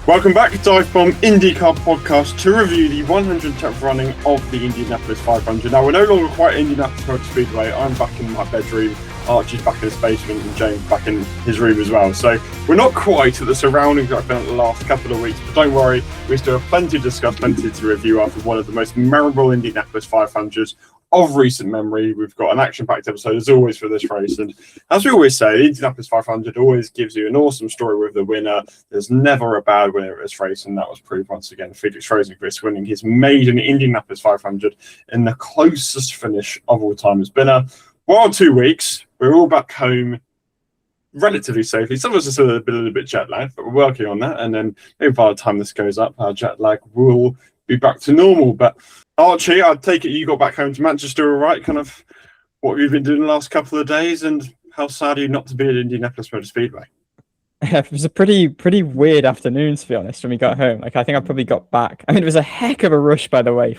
Welcome back to DIVEBOMB IndyCar podcast to review the 110th running of the Indianapolis 500. Now, we're no longer quite at Indianapolis Motor Speedway. I'm back in my bedroom, Archie's back in his basement, and James back in his room as well. So we're not quite at the surroundings that I've been at the last couple of weeks, but don't worry, we still have plenty to discuss, plenty to review after one of the most memorable Indianapolis 500s of recent memory. We've got an action-packed episode as always for this race, and as we always say, the Indianapolis 500 always gives you an awesome story with the winner. There's never a bad winner at this race, and that was proved once again. Felix Rosenqvist winning his maiden Indianapolis 500 in the closest finish of all time. It's been a wild 2 weeks. We're all back home relatively safely. Some of us are still a little bit jet lagged, but we're working on that, and then maybe by the time this goes up, our jet lag will be back to normal. But Archie, I take it you got back home to Manchester, all right? Kind of what you've been doing the last couple of days, and how sad are you not to be at Indianapolis Motor Speedway? It was a pretty weird afternoon, to be honest, when we got home. Like, I think I probably got back. I mean, it was a heck of a rush, by the way,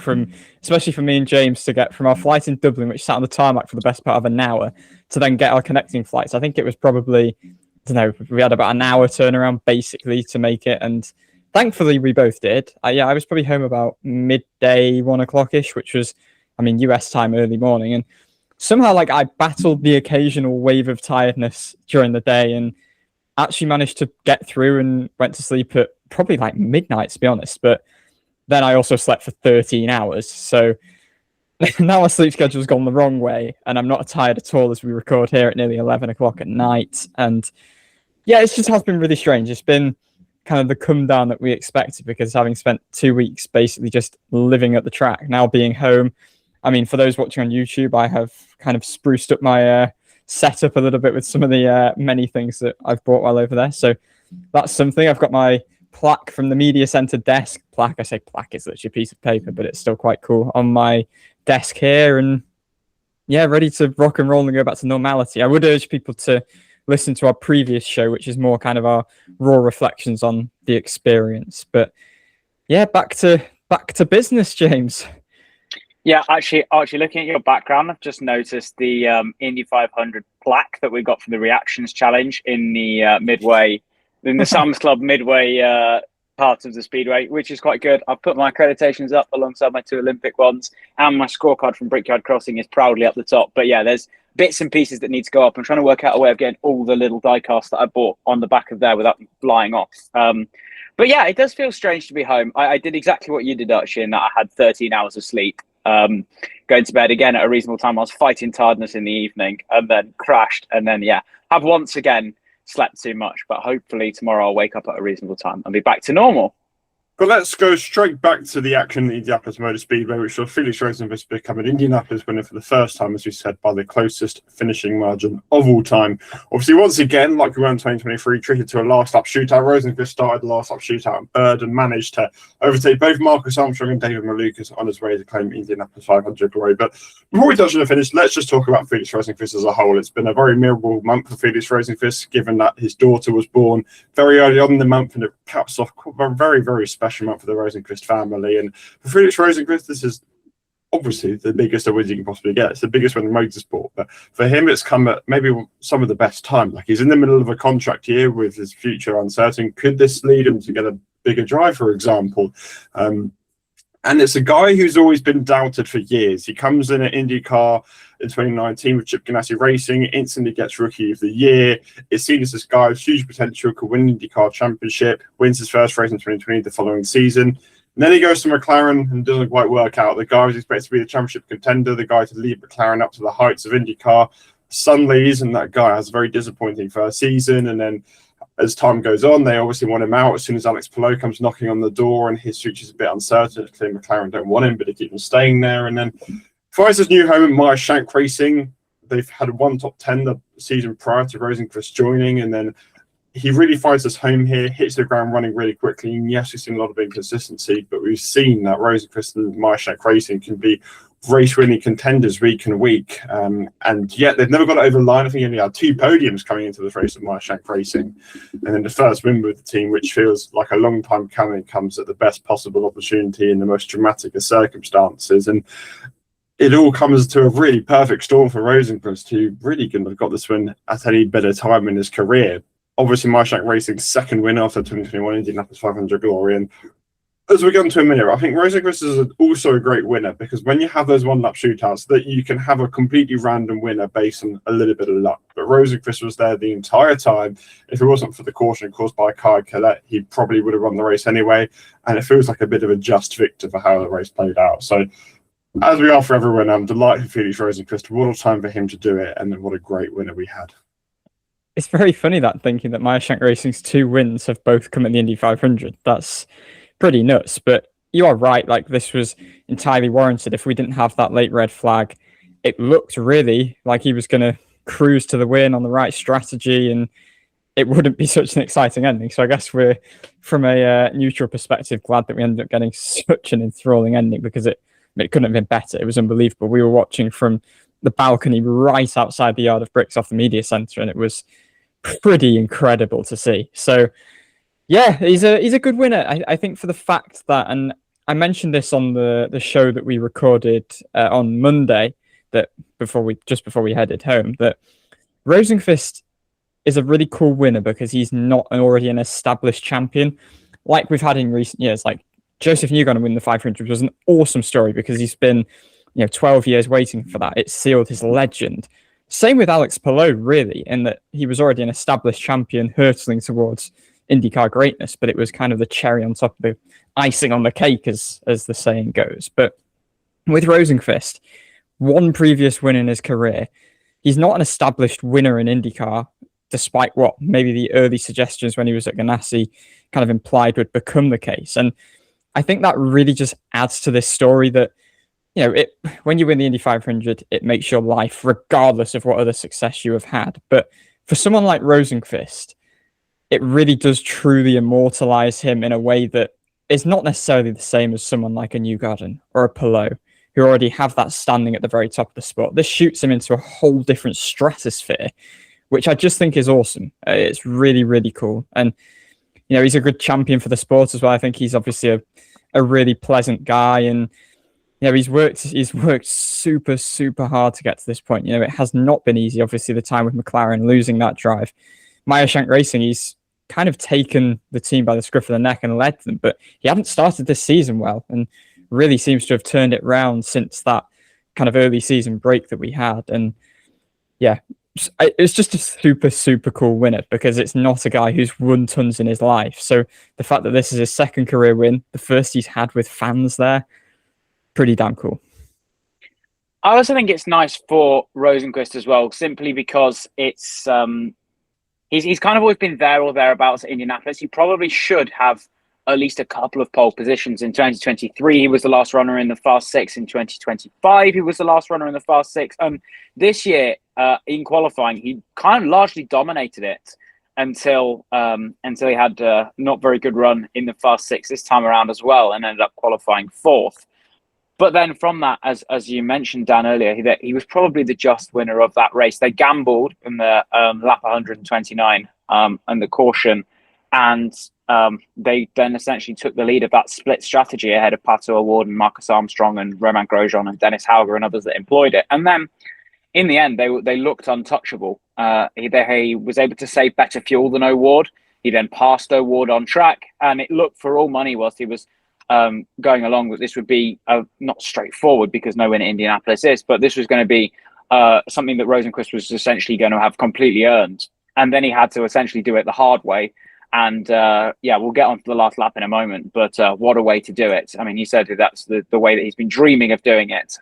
especially for me and James to get from our flight in Dublin, which sat on the tarmac for the best part of an hour, to then get our connecting flights. I think it was probably, I don't know, we had about an hour turnaround basically to make it, and thankfully we both did. I was probably home about midday, 1 o'clock-ish, which was, I mean, US time, early morning, and somehow, like, I battled the occasional wave of tiredness during the day and actually managed to get through and went to sleep at probably like midnight, to be honest. But then I also slept for 13 hours. So now my sleep schedule's gone the wrong way, and I'm not tired at all as we record here at nearly 11 o'clock at night. And yeah, it just has been really strange. It's been kind of the come down that we expected, because having spent 2 weeks basically just living at the track, now being home. I mean, for those watching on YouTube, I have kind of spruced up my set up a little bit with some of the many things that I've brought while over there. So that's something. I've got my plaque from the media center desk. Plaque, I say plaque, it's literally a piece of paper, but it's still quite cool on my desk here. And yeah, ready to rock and roll and go back to normality. I would urge people to listen to our previous show, which is more kind of our raw reflections on the experience. But yeah, back to business, James. Yeah, actually, looking at your background, I've just noticed the Indy 500 plaque that we got from the Reactions Challenge in the Sam's Club Midway part of the Speedway, which is quite good. I've put my accreditations up alongside my 2 Olympic ones, and my scorecard from Brickyard Crossing is proudly up the top. But yeah, there's bits and pieces that need to go up. I'm trying to work out a way of getting all the little die casts that I bought on the back of there without them flying off. But yeah, it does feel strange to be home. I did exactly what you did, Archie, in that I had 13 hours of sleep. Going to bed again at a reasonable time. I was fighting tiredness in the evening and then crashed, and then have once again slept too much, but hopefully tomorrow I'll wake up at a reasonable time and be back to normal. But let's go straight back to the action in the Indianapolis Motor Speedway, which saw Felix Rosenqvist become an Indianapolis winner for the first time, as we said, by the closest finishing margin of all time. Obviously, once again, like we were in 2023, treated to a last lap shootout. Rosenqvist started the last lap shootout in third and managed to overtake both Marcus Armstrong and David Malukas on his way to claim Indianapolis 500 glory. But before we touch on the finish, let's just talk about Felix Rosenqvist as a whole. It's been a very memorable month for Felix Rosenqvist, given that his daughter was born very early on in the month, and it caps off a very, very special month for the Rosenqvist family. And for Felix Rosenqvist, this is obviously the biggest award you can possibly get. It's the biggest one in motorsport, but for him it's come at maybe some of the best time. Like, he's in the middle of a contract year with his future uncertain. Could this lead him to get a bigger drive, for example? And it's a guy who's always been doubted for years. He comes in at IndyCar in 2019 with Chip Ganassi Racing, instantly gets Rookie of the Year. It's seen as this guy with huge potential, could win IndyCar Championship, wins his first race in 2020 the following season. And then he goes to McLaren and doesn't quite work out. The guy was expected to be the championship contender, the guy to lead McLaren up to the heights of IndyCar. Suddenly, and that guy has a very disappointing first season. And then as time goes on, they obviously want him out. As soon as Alex Palou comes knocking on the door and his future's a bit uncertain, clearly McLaren don't want him, but they keep him staying there. And then finds his new home at Meyer Shank Racing. They've had one top 10 the season prior to Rosenqvist joining, and then he really finds his home here, hits the ground running really quickly. And yes, we've seen a lot of inconsistency, but we've seen that Rosenqvist and Meyer Shank Racing can be race-winning contenders week and week, and yet they've never got it over the line. I think he only had 2 podiums coming into the race at Meyer Shank Racing, and then the first win with the team, which feels like a long time coming, comes at the best possible opportunity in the most dramatic of circumstances. And it all comes to a really perfect storm for Rosenqvist, who really couldn't have got this win at any better time in his career. obviously Marshak Racing's second win after 2021 Indianapolis 500 glory. And as we get into a minute, I think Rosenqvist is also a great winner because when you have those one-lap shootouts, that you can have a completely random winner based on a little bit of luck. But Rosenqvist was there the entire time. If it wasn't for the caution caused by Kai Collette, he probably would have won the race anyway. And it feels like a bit of a just victor for how the race played out. So, as we are for everyone, I'm delighted for Felix Rosenqvist. What a time for him to do it, and then what a great winner we had. It's very funny that thinking that Meyershank Racing's 2 wins have both come at the Indy 500. That's pretty nuts, but you are right. Like, this was entirely warranted. If we didn't have that late red flag, it looked really like he was going to cruise to the win on the right strategy, and it wouldn't be such an exciting ending. So I guess we're, from a neutral perspective, glad that we ended up getting such an enthralling ending because it couldn't have been better. It was unbelievable. We were watching from the balcony right outside the Yard of Bricks off the media centre, and it was pretty incredible to see. So yeah, he's a good winner. I think for the fact that, and I mentioned this on the show that we recorded on Monday, that before we headed home, that Rosenqvist is a really cool winner because he's not already an established champion like we've had in recent years. Like Joseph Newgarden win the 500 was an awesome story because he's been 12 years waiting for that. It sealed his legend. Same with Alex Palou, really, in that he was already an established champion hurtling towards IndyCar greatness, but it was kind of the cherry on top of the icing on the cake, as the saying goes. But with Rosenqvist, one previous win in his career, he's not an established winner in IndyCar, despite what maybe the early suggestions when he was at Ganassi kind of implied would become the case. And I think that really just adds to this story that, when you win the Indy 500, it makes your life, regardless of what other success you have had. But for someone like Rosenqvist, it really does truly immortalize him in a way that is not necessarily the same as someone like a Newgarden or a Palou, who already have that standing at the very top of the sport. This shoots him into a whole different stratosphere, which I just think is awesome. It's really, really cool. And, he's a good champion for the sport as well. I think he's obviously a really pleasant guy. And, he's worked super, super hard to get to this point. It has not been easy. Obviously, the time with McLaren, losing that drive. Meyershank Racing, he's kind of taken the team by the scruff of the neck and led them, but he hadn't started this season well and really seems to have turned it around since that kind of early season break that we had. And yeah, it's just a super, super cool winner because it's not a guy who's won tons in his life. So the fact that this is his second career win, the first he's had with fans there, pretty damn cool. I also think it's nice for Rosenqvist as well, simply because it's he's kind of always been there or thereabouts at Indianapolis. He probably should have at least a couple of pole positions. In 2023, he was the last runner in the Fast Six. In 2025, he was the last runner in the Fast Six. This year, in qualifying, he kind of largely dominated it until he had a not very good run in the Fast Six this time around as well, and ended up qualifying 4th. But then from that, as you mentioned, Dan, earlier, he was probably the just winner of that race. They gambled in the lap 129 and the caution, and they then essentially took the lead of that split strategy ahead of Pato O'Ward and Marcus Armstrong and Romain Grosjean and Dennis Hauger and others that employed it. And then in the end, they looked untouchable. He was able to save better fuel than O'Ward. He then passed O'Ward on track, and it looked for all money whilst he was going along that this would be not straightforward, because no win at Indianapolis is, but this was going to be something that Rosenqvist was essentially going to have completely earned. And then he had to essentially do it the hard way. And we'll get on to the last lap in a moment, but what a way to do it. I mean, he said that's the way that he's been dreaming of doing it.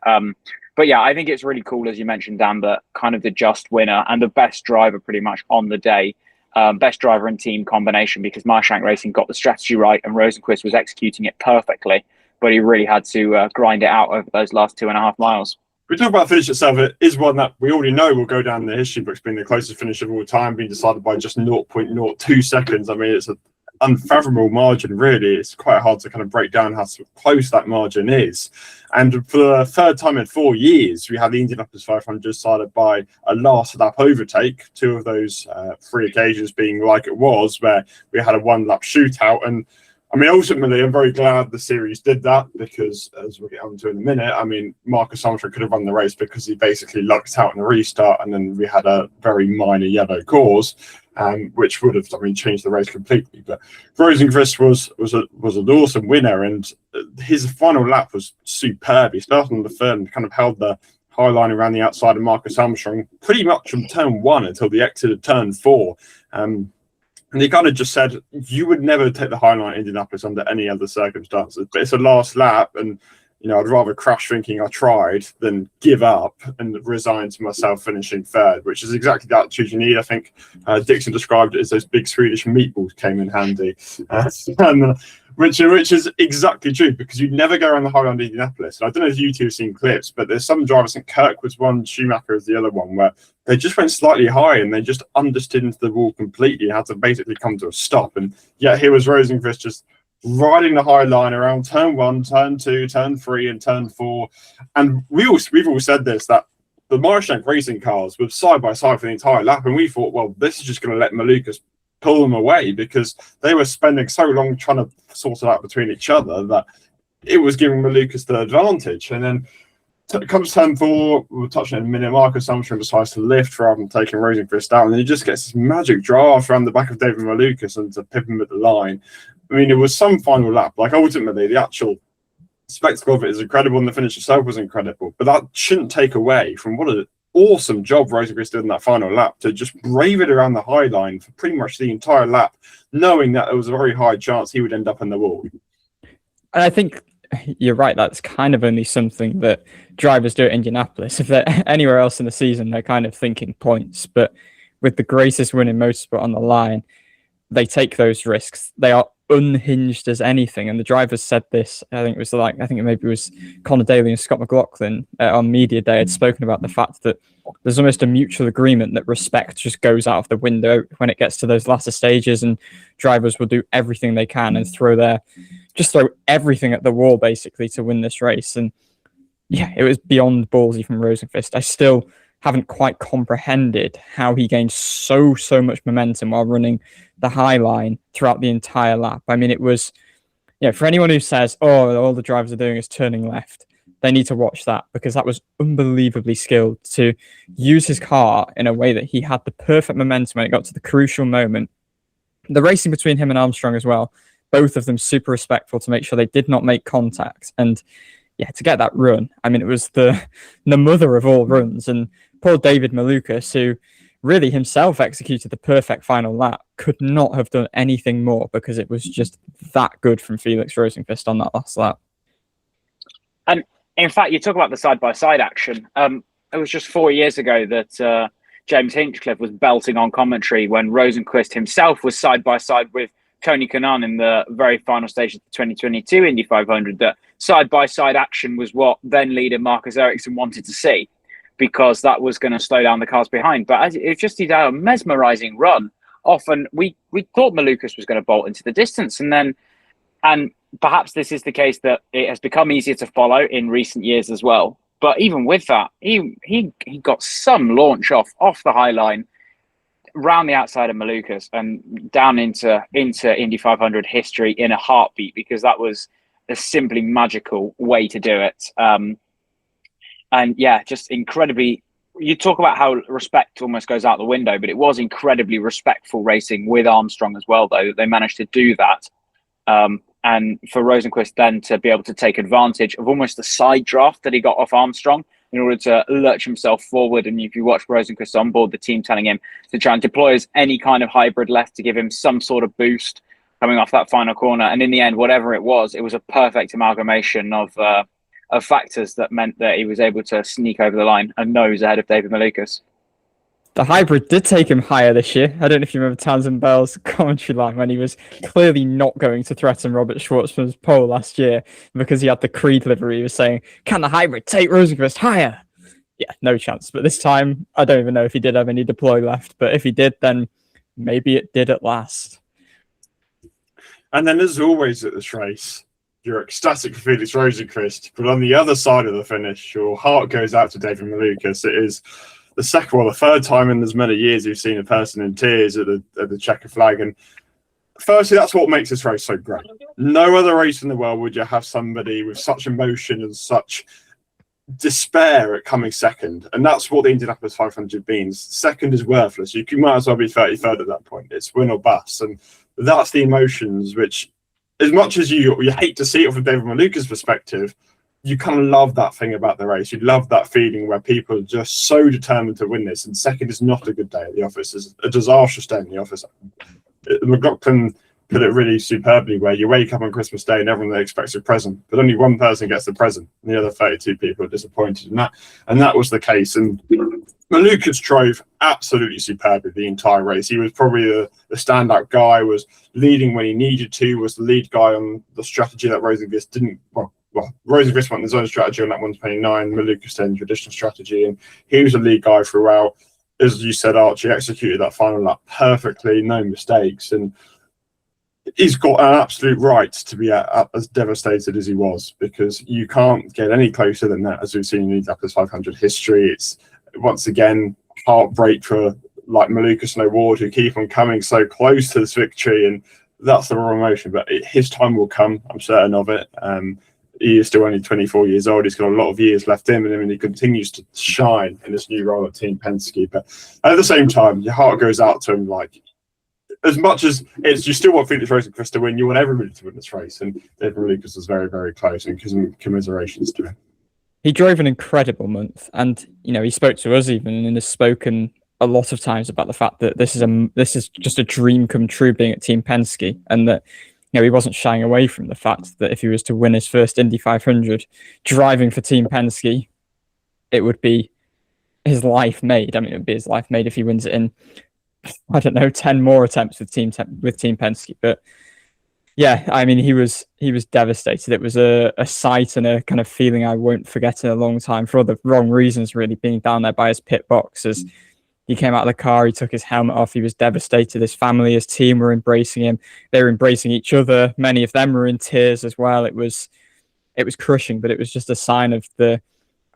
But yeah, I think it's really cool, as you mentioned, Dan, that kind of the just winner and the best driver pretty much on the day. Best driver and team combination, because Meyershank Racing got the strategy right and Rosenqvist was executing it perfectly, but he really had to grind it out over those last 2.5 miles. We talk about the finish itself. It is one that we already know will go down in the history books, being the closest finish of all time, being decided by just 0.02 seconds. I mean, it's an unfathomable margin, really. It's quite hard to kind of break down how close that margin is. And for the third time in 4 years, we had the Indianapolis 500 decided by a last lap overtake, 2 of those 3 occasions being like it was, where we had a 1-lap shootout. And I mean, ultimately, I'm very glad the series did that, because, as we'll get on to in a minute, I mean, Marcus Armstrong could have run the race because he basically lucked out in the restart, and then we had a very minor yellow cause. which would have, changed the race completely. But Rosenqvist was an awesome winner, and his final lap was superb. He started on the third and kind of held the high line around the outside of Marcus Armstrong pretty much from turn 1 until the exit of turn 4. And he kind of just said, you would never take the high line at Indianapolis under any other circumstances, but it's a last lap, and I'd rather crash thinking I tried than give up and resign to myself finishing third, which is exactly the attitude you need. I think Dixon described it as those big Swedish meatballs came in handy, which is exactly true, because you'd never go around the high line of Indianapolis. And I don't know if you two have seen clips, but there's some drivers, I think Kirk was one, Schumacher was the other one, where they just went slightly high and they just understood into the wall completely and had to basically come to a stop. And yet here was Rosenqvist just riding the high line around turn 1, turn 2, turn 3, and turn 4. And we've all said this, that the Marshak racing cars were side by side for the entire lap, and we thought, well, this is just going to let Malukas pull them away, because they were spending so long trying to sort it out between each other that it was giving Malukas the advantage. And then comes turn 4, we'll touch on it in a minute. Marcus Armstrong decides to lift rather than taking Rosenqvist down, and he just gets this magic draft around the back of David Malukas and to pip him at the line. It was some final lap. Ultimately, the actual spectacle of it is incredible, and the finish itself was incredible. But that shouldn't take away from what an awesome job Rosenqvist did in that final lap, to just brave it around the high line for pretty much the entire lap, knowing that there was a very high chance he would end up in the wall. And I think you're right. That's kind of only something that drivers do at Indianapolis. If they're anywhere else in the season, they're kind of thinking points. But with the greatest win in motorsport on the line, they take those risks. They are unhinged as anything, and the drivers said this. I think it maybe was Conor Daly and Scott McLaughlin on media day had spoken about the fact that there's almost a mutual agreement that respect just goes out of the window when it gets to those latter stages, and drivers will do everything they can and throw everything at the wall basically to win this race. And yeah, it was beyond ballsy from Rosenqvist. I still haven't quite comprehended how he gained so much momentum while running the high line throughout the entire lap. It was, for anyone who says, oh, all the drivers are doing is turning left, they need to watch that, because that was unbelievably skilled to use his car in a way that he had the perfect momentum when it got to the crucial moment. The racing between him and Armstrong as well, both of them super respectful to make sure they did not make contact. And yeah, to get that run, it was the mother of all runs. And poor David Malukas, who really himself executed the perfect final lap, could not have done anything more, because it was just that good from Felix Rosenqvist on that last lap. And in fact, you talk about the side-by-side action. It was just 4 years ago that James Hinchcliffe was belting on commentary when Rosenqvist himself was side-by-side with Tony Kanaan in the very final stage of the 2022 Indy 500, that side-by-side action was what then leader Marcus Ericsson wanted to see, because that was going to slow down the cars behind. But it just did a mesmerizing run. Often we thought Malukas was going to bolt into the distance, and perhaps this is the case that it has become easier to follow in recent years as well. But even with that, he got some launch off the high line, round the outside of Malukas and down into Indy 500 history in a heartbeat, because that was a simply magical way to do it. And yeah, just incredibly, you talk about how respect almost goes out the window, but it was incredibly respectful racing with Armstrong as well, though. They managed to do that. And for Rosenqvist then to be able to take advantage of almost the side draft that he got off Armstrong in order to lurch himself forward. And if you watch Rosenqvist on board, the team telling him to try and deploy as any kind of hybrid left to give him some sort of boost coming off that final corner. And in the end, whatever it was a perfect amalgamation of factors that meant that he was able to sneak over the line and nose ahead of David Malukas. The hybrid did take him higher this year. I don't know if you remember Townsend Bell's commentary line when he was clearly not going to threaten Robert Schwartzman's pole last year because he had the Creed livery. He was saying, can the hybrid take Rosenqvist higher? Yeah, no chance. But this time, I don't even know if he did have any deploy left. But if he did, then maybe it did at last. And then, as always at this race, you're ecstatic for Felix Rosenqvist, but on the other side of the finish, your heart goes out to David Malukas. It is the third time in as many years you've seen a person in tears at the checker flag. And firstly, that's what makes this race so great. No other race in the world would you have somebody with such emotion and such despair at coming second, and that's what the Indianapolis 500 means. Second is worthless. You might as well be 33rd at that point. It's win or bust, and that's the emotions which, as much as you hate to see it from David Maluka's perspective, you kind of love that thing about the race. You love that feeling where people are just so determined to win this, and second is not a good day at the office. It's a disastrous day in the office. McLaughlin put it really superbly, where you wake up on Christmas Day and everyone expects a present, but only one person gets the present, and the other 32 people are disappointed in that. And that was the case. And Malukas drove absolutely superbly the entire race. He was probably the standout guy, was leading when he needed to, was the lead guy on the strategy that Rosenqvist didn't. Well, Rosenqvist went his own strategy on that 129, Malukas then traditional strategy, and he was the lead guy throughout. As you said, Archie executed that final lap perfectly, no mistakes, and he's got an absolute right to be as devastated as he was, because you can't get any closer than that, as we've seen in the Indianapolis 500 history. It's once again heartbreak for like Malukas and O'Ward, who keep on coming so close to this victory, and that's the wrong emotion. But his time will come, I'm certain of it. He is still only 24 years old. He's got a lot of years left in him, and he continues to shine in this new role at Team Penske. But at the same time, your heart goes out to him. Like, as much as you still want Felix Rosenqvist to win, you want everybody to win this race. And David Malukas was very, very close, and commiserations to him. He drove an incredible month, and he spoke to us even, and has spoken a lot of times about the fact that this is just a dream come true being at Team Penske, and that he wasn't shying away from the fact that if he was to win his first Indy 500 driving for Team Penske, it would be his life made. I mean, it would be his life made if he wins it in, I don't know, 10 more attempts with Team Penske. But yeah, I mean, he was devastated. It was a sight and a kind of feeling I won't forget in a long time, for all the wrong reasons, really, being down there by his pit box. As he came out of the car, he took his helmet off. He was devastated. His family, his team were embracing him. They were embracing each other. Many of them were in tears as well. It was crushing, but it was just a sign of the,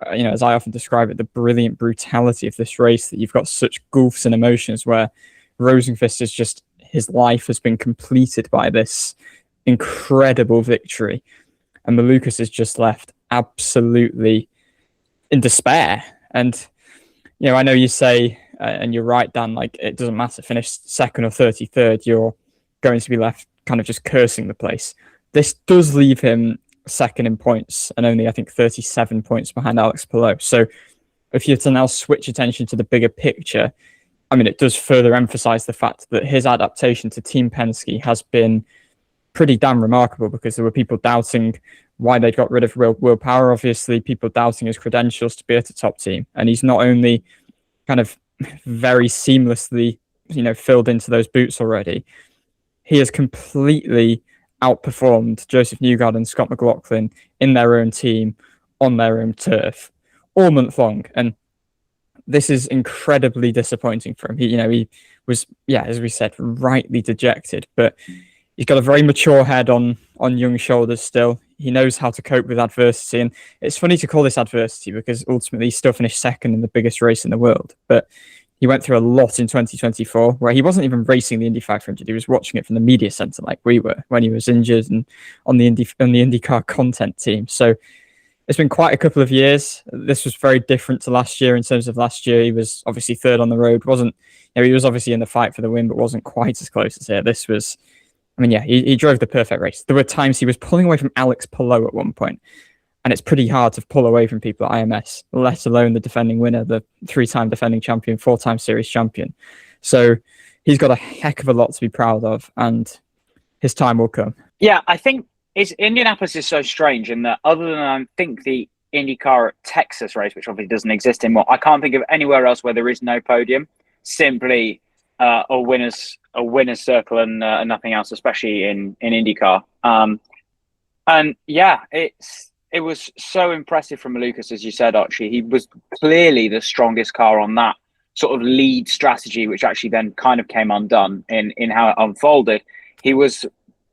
as I often describe it, the brilliant brutality of this race, that you've got such gulfs and emotions where Rosenqvist is just, his life has been completed by this incredible victory. And Malukas is just left absolutely in despair. And, I know you say, and you're right, Dan, like, it doesn't matter, finish second or 33rd, you're going to be left kind of just cursing the place. This does leave him second in points, and only, I think, 37 points behind Alex Palou. So if you're to now switch attention to the bigger picture, I mean, it does further emphasize the fact that his adaptation to Team Penske has been pretty damn remarkable, because there were people doubting why they'd got rid of Will Power, obviously, people doubting his credentials to be at a top team. And he's not only kind of very seamlessly, filled into those boots already, he has completely outperformed Joseph Newgarden and Scott McLaughlin in their own team, on their own turf, all month long. And this is incredibly disappointing for him. He was, as we said, rightly dejected, but he's got a very mature head on young shoulders still. He knows how to cope with adversity. And it's funny to call this adversity, because ultimately he still finished second in the biggest race in the world. But he went through a lot in 2024, where he wasn't even racing the Indy 500. He was watching it from the media center like we were when he was injured and on the IndyCar content team. So it's been quite a couple of years. This was very different to last year. In terms of last year, he was obviously third on the road. He was obviously in the fight for the win, but wasn't quite as close as here. This was, he drove the perfect race. There were times he was pulling away from Alex Palou at one point, and it's pretty hard to pull away from people at IMS, let alone the defending winner, the 3-time defending champion, 4-time series champion. So he's got a heck of a lot to be proud of, and his time will come. Yeah, I think Indianapolis is so strange in that, other than I think the IndyCar at Texas race, which obviously doesn't exist anymore, I can't think of anywhere else where there is no podium. Simply a winner's circle and nothing else, especially in IndyCar. And yeah, it was so impressive from Malukas, as you said, Archie. He was clearly the strongest car on that sort of lead strategy, which actually then kind of came undone in how it unfolded. He was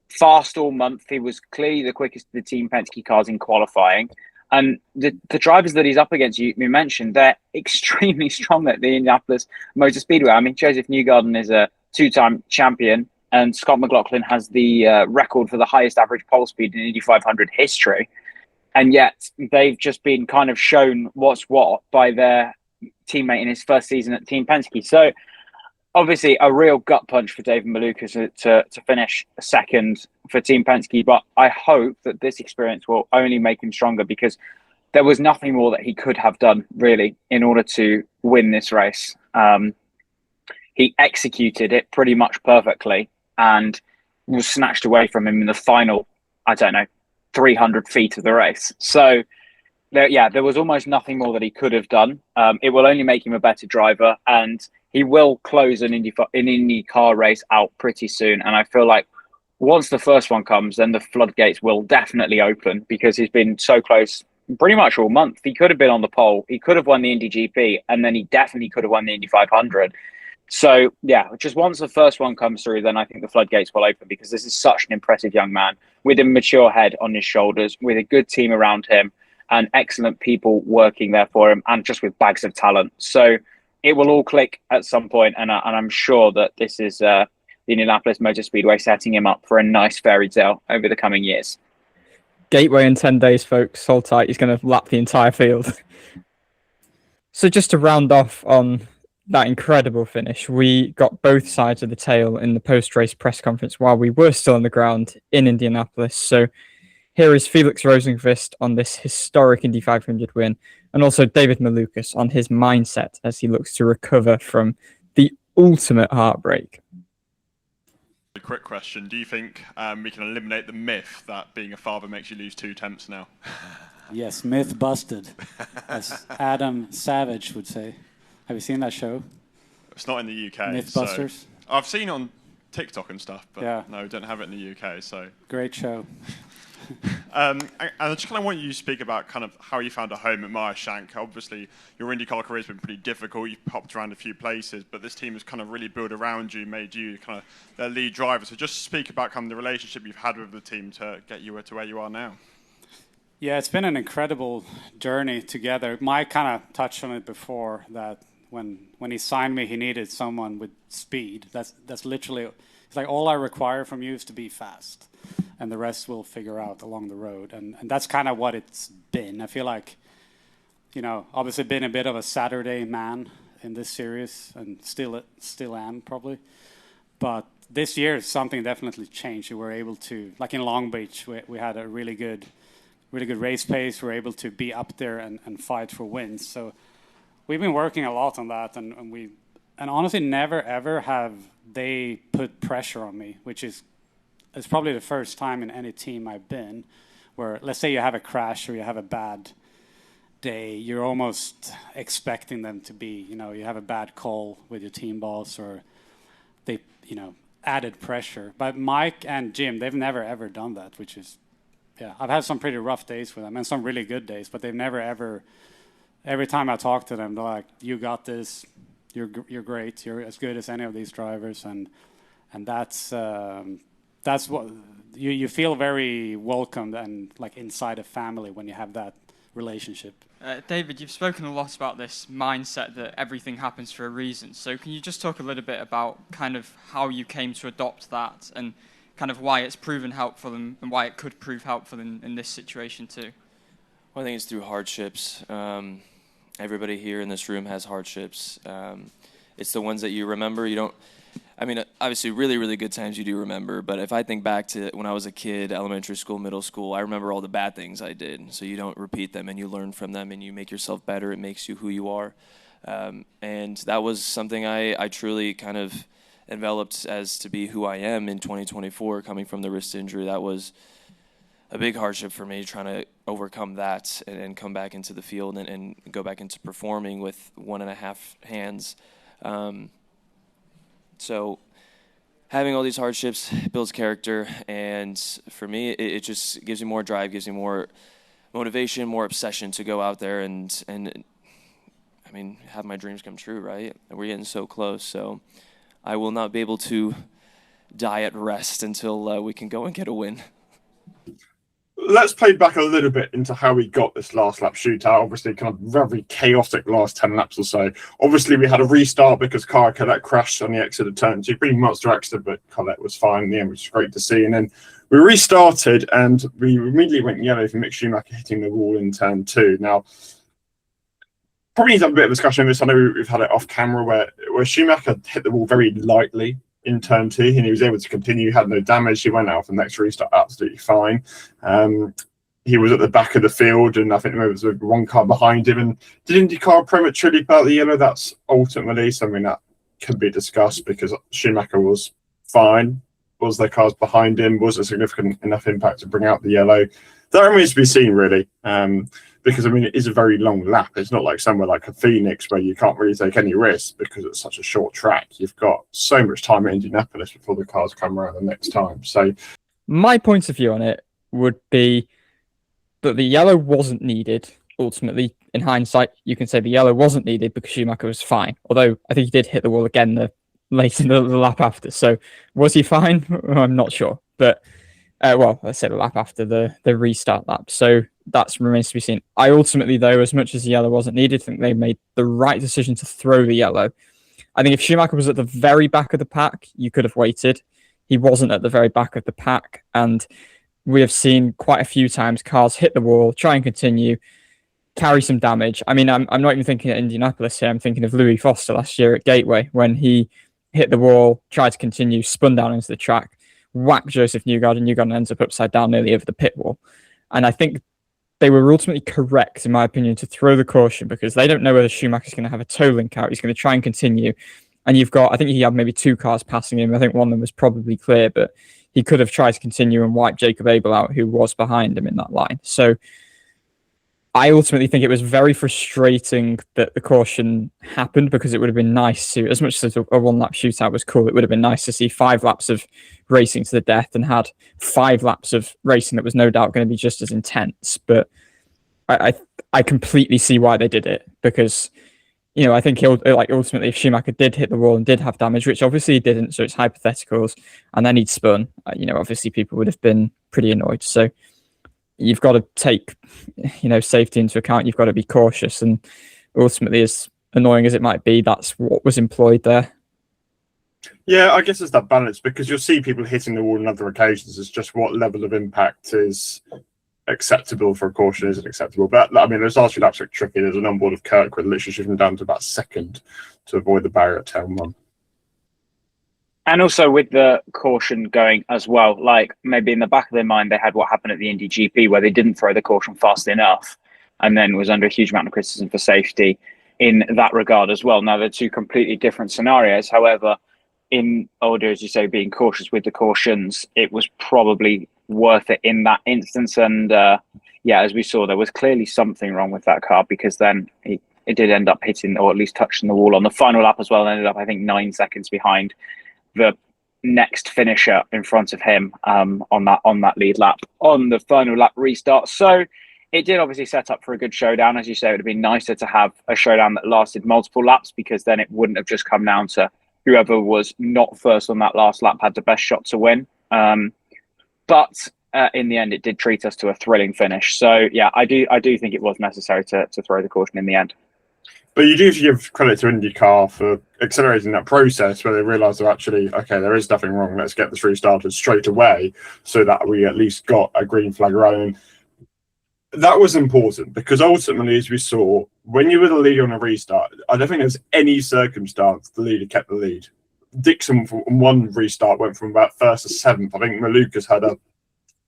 fast all month. He was clearly the quickest of the Team Penske cars in qualifying. And the drivers that he's up against, you mentioned, they're extremely strong at the Indianapolis Motor Speedway. I mean, Joseph Newgarden is a 2-time champion, and Scott McLaughlin has the record for the highest average pole speed in Indy 500 history. and yet they've just been kind of shown what's what by their teammate in his first season at Team Penske. So obviously a real gut punch for David Malukas to finish second for Team Penske, but I hope that this experience will only make him stronger, because there was nothing more that he could have done really in order to win this race. He executed it pretty much perfectly and was snatched away from him in the final, 300 feet of the race. So there was almost nothing more that he could have done. It will only make him a better driver, and he will close an IndyCar race out pretty soon. And I feel like once the first one comes, then the floodgates will definitely open, because he's been so close pretty much all month. He could have been on the pole. He could have won the Indy GP, and then he definitely could have won the Indy 500. So, just once the first one comes through, then I think the floodgates will open, because this is such an impressive young man with a mature head on his shoulders, with a good team around him and excellent people working there for him, and just with bags of talent. So it will all click at some point, and I'm sure that this is the Indianapolis Motor Speedway setting him up for a nice fairy tale over the coming years. Gateway in 10 days, folks. Hold tight. He's going to lap the entire field. So just to round off on that incredible finish, we got both sides of the tale in the post-race press conference while we were still on the ground in Indianapolis. So here is Felix Rosenqvist on this historic Indy 500 win, and also David Malukas on his mindset as he looks to recover from the ultimate heartbreak. A quick question. Do you think we can eliminate the myth that being a father makes you lose 2 temps now? Yes, myth busted, as Adam Savage would say. Have you seen that show? It's not in the UK. Mythbusters? So I've seen it on TikTok and stuff, but yeah. No, we don't have it in the UK. So great show. And I just kind of want you to speak about kind of how you found a home at Meyer-Shank. Obviously, your IndyCar career has been pretty difficult. You've popped around a few places, but this team has kind of really built around you, made you kind of their lead driver. So just speak about kind of the relationship you've had with the team to get you to where you are now. Yeah, it's been an incredible journey together. Mike kind of touched on it before, that when he signed me, he needed someone with speed. That's literally, it's like, all I require from you is to be fast, and the rest we'll figure out along the road. And that's kind of what it's been. I feel like, obviously been a bit of a Saturday man in this series, and still am probably. But this year, something definitely changed. We were able to, like in Long Beach, we had a really good race pace. We were able to be up there and fight for wins. So we've been working a lot on that, and honestly, never ever have they put pressure on me, which is it's probably the first time in any team I've been where, let's say you have a crash or you have a bad day, you're almost expecting them to be, you have a bad call with your team boss, or they, added pressure. But Mike and Jim, they've never ever done that, which is, I've had some pretty rough days with them and some really good days, but they've never ever, every time I talk to them, they're like, you got this, you're great, you're as good as any of these drivers, and that's what you feel very welcomed and like inside a family when you have that relationship. David, you've spoken a lot about this mindset that everything happens for a reason. So can you just talk a little bit about kind of how you came to adopt that, and kind of why it's proven helpful and why it could prove helpful in this situation too? Well, I think it's through hardships. Everybody here in this room has hardships. It's the ones that you remember. Obviously, really, really good times you do remember. But if I think back to when I was a kid, elementary school, middle school, I remember all the bad things I did. So you don't repeat them, and you learn from them, and you make yourself better. It makes you who you are. And that was something I truly kind of enveloped as to be who I am in 2024, coming from the wrist injury. That was a big hardship for me, trying to overcome that and come back into the field and go back into performing with 1.5 hands. So having all these hardships builds character, and for me, it just gives me more drive, gives me more motivation, more obsession to go out there and have my dreams come true, right? We're getting so close, so I will not be able to die at rest until we can go and get a win. Let's play back a little bit into how we got this last lap shootout. Obviously, kind of very chaotic last 10 laps or so. Obviously, we had a restart because Colette crashed on the exit of turn 2. Pretty monster accident, but Colette was fine in the end, which is great to see. And then We restarted and we immediately went yellow for Mick Schumacher hitting the wall in turn 2. Now, probably need to have a bit of discussion on this. I know we've had it off camera where Schumacher hit the wall very lightly in turn 2 and he was able to continue. He had no damage. He went out for the next restart absolutely fine. He was at the back of the field and I think there was one car behind him. And did IndyCar prematurely put out the yellow? That's ultimately something that can be discussed because Schumacher was fine. Was there cars behind him? Was it significant enough impact to bring out the yellow? That remains to be seen, really, because, I mean, it is a very long lap. It's not like somewhere like a Phoenix where you can't really take any risks because it's such a short track. You've got so much time at Indianapolis before the cars come around the next time. So, my point of view on it would be that the yellow wasn't needed. Ultimately, in hindsight, you can say the yellow wasn't needed because Schumacher was fine. Although I think he did hit the wall again late in the lap after. So was he fine? I'm not sure. But, let's say the lap after the restart lap. So that remains to be seen. I ultimately, though, as much as the yellow wasn't needed, think they made the right decision to throw the yellow. I think if Schumacher was at the very back of the pack, you could have waited. He wasn't at the very back of the pack. And we have seen quite a few times cars hit the wall, try and continue, carry some damage. I mean, I'm not even thinking of Indianapolis here. I'm thinking of Louis Foster last year at Gateway when he hit the wall, tried to continue, spun down into the track, whacked Joseph Newgarden, and Newgarden ends up upside down nearly over the pit wall. And I think they were ultimately correct, in my opinion, to throw the caution because they don't know whether Schumacher's going to have a toe link out. He's going to try and continue. And you've got, I think he had maybe 2 cars passing him. I think one of them was probably clear, but he could have tried to continue and wipe Jacob Abel out, who was behind him in that line. So I ultimately think it was very frustrating that the caution happened because it would have been nice to, as much as a one-lap shootout was cool, it would have been nice to see 5 laps of racing to the death and had 5 laps of racing that was no doubt going to be just as intense. But I completely see why they did it because, you know, I think ultimately if Schumacher did hit the wall and did have damage, which obviously he didn't, so it's hypotheticals, and then he'd spun, obviously people would have been pretty annoyed. So you've got to take, safety into account. You've got to be cautious. And ultimately, as annoying as it might be, that's what was employed there. Yeah, I guess it's that balance because you'll see people hitting the wall on other occasions. It's just what level of impact is acceptable for a caution isn't acceptable. But, I mean, those last few laps are tricky. There's an onboard of Kirkwood literally shifting down to about second to avoid the barrier at turn 1. And also with the caution going as well, like maybe in the back of their mind, they had what happened at the Indy GP where they didn't throw the caution fast enough and then was under a huge amount of criticism for safety in that regard as well. Now, they're 2 completely different scenarios. However, in order, as you say, being cautious with the cautions, it was probably worth it in that instance. And as we saw, there was clearly something wrong with that car because then it did end up hitting or at least touching the wall on the final lap as well. And ended up, I think, 9 seconds behind the next finisher in front of him on that lead lap on the final lap restart. So it did obviously set up for a good showdown. As you say, it would have been nicer to have a showdown that lasted multiple laps because then it wouldn't have just come down to whoever was not first on that last lap had the best shot to win. But in the end, it did treat us to a thrilling finish. So yeah, I do think it was necessary to throw the caution in the end. But you do give credit to IndyCar for accelerating that process where they realised that actually, okay, there is nothing wrong. Let's get this restarted straight away so that we at least got a green flag running. That was important because ultimately, as we saw, when you were the leader on a restart, I don't think there's any circumstance the leader kept the lead. Dixon, on one restart, went from about 1st to 7th. I think Malukas had a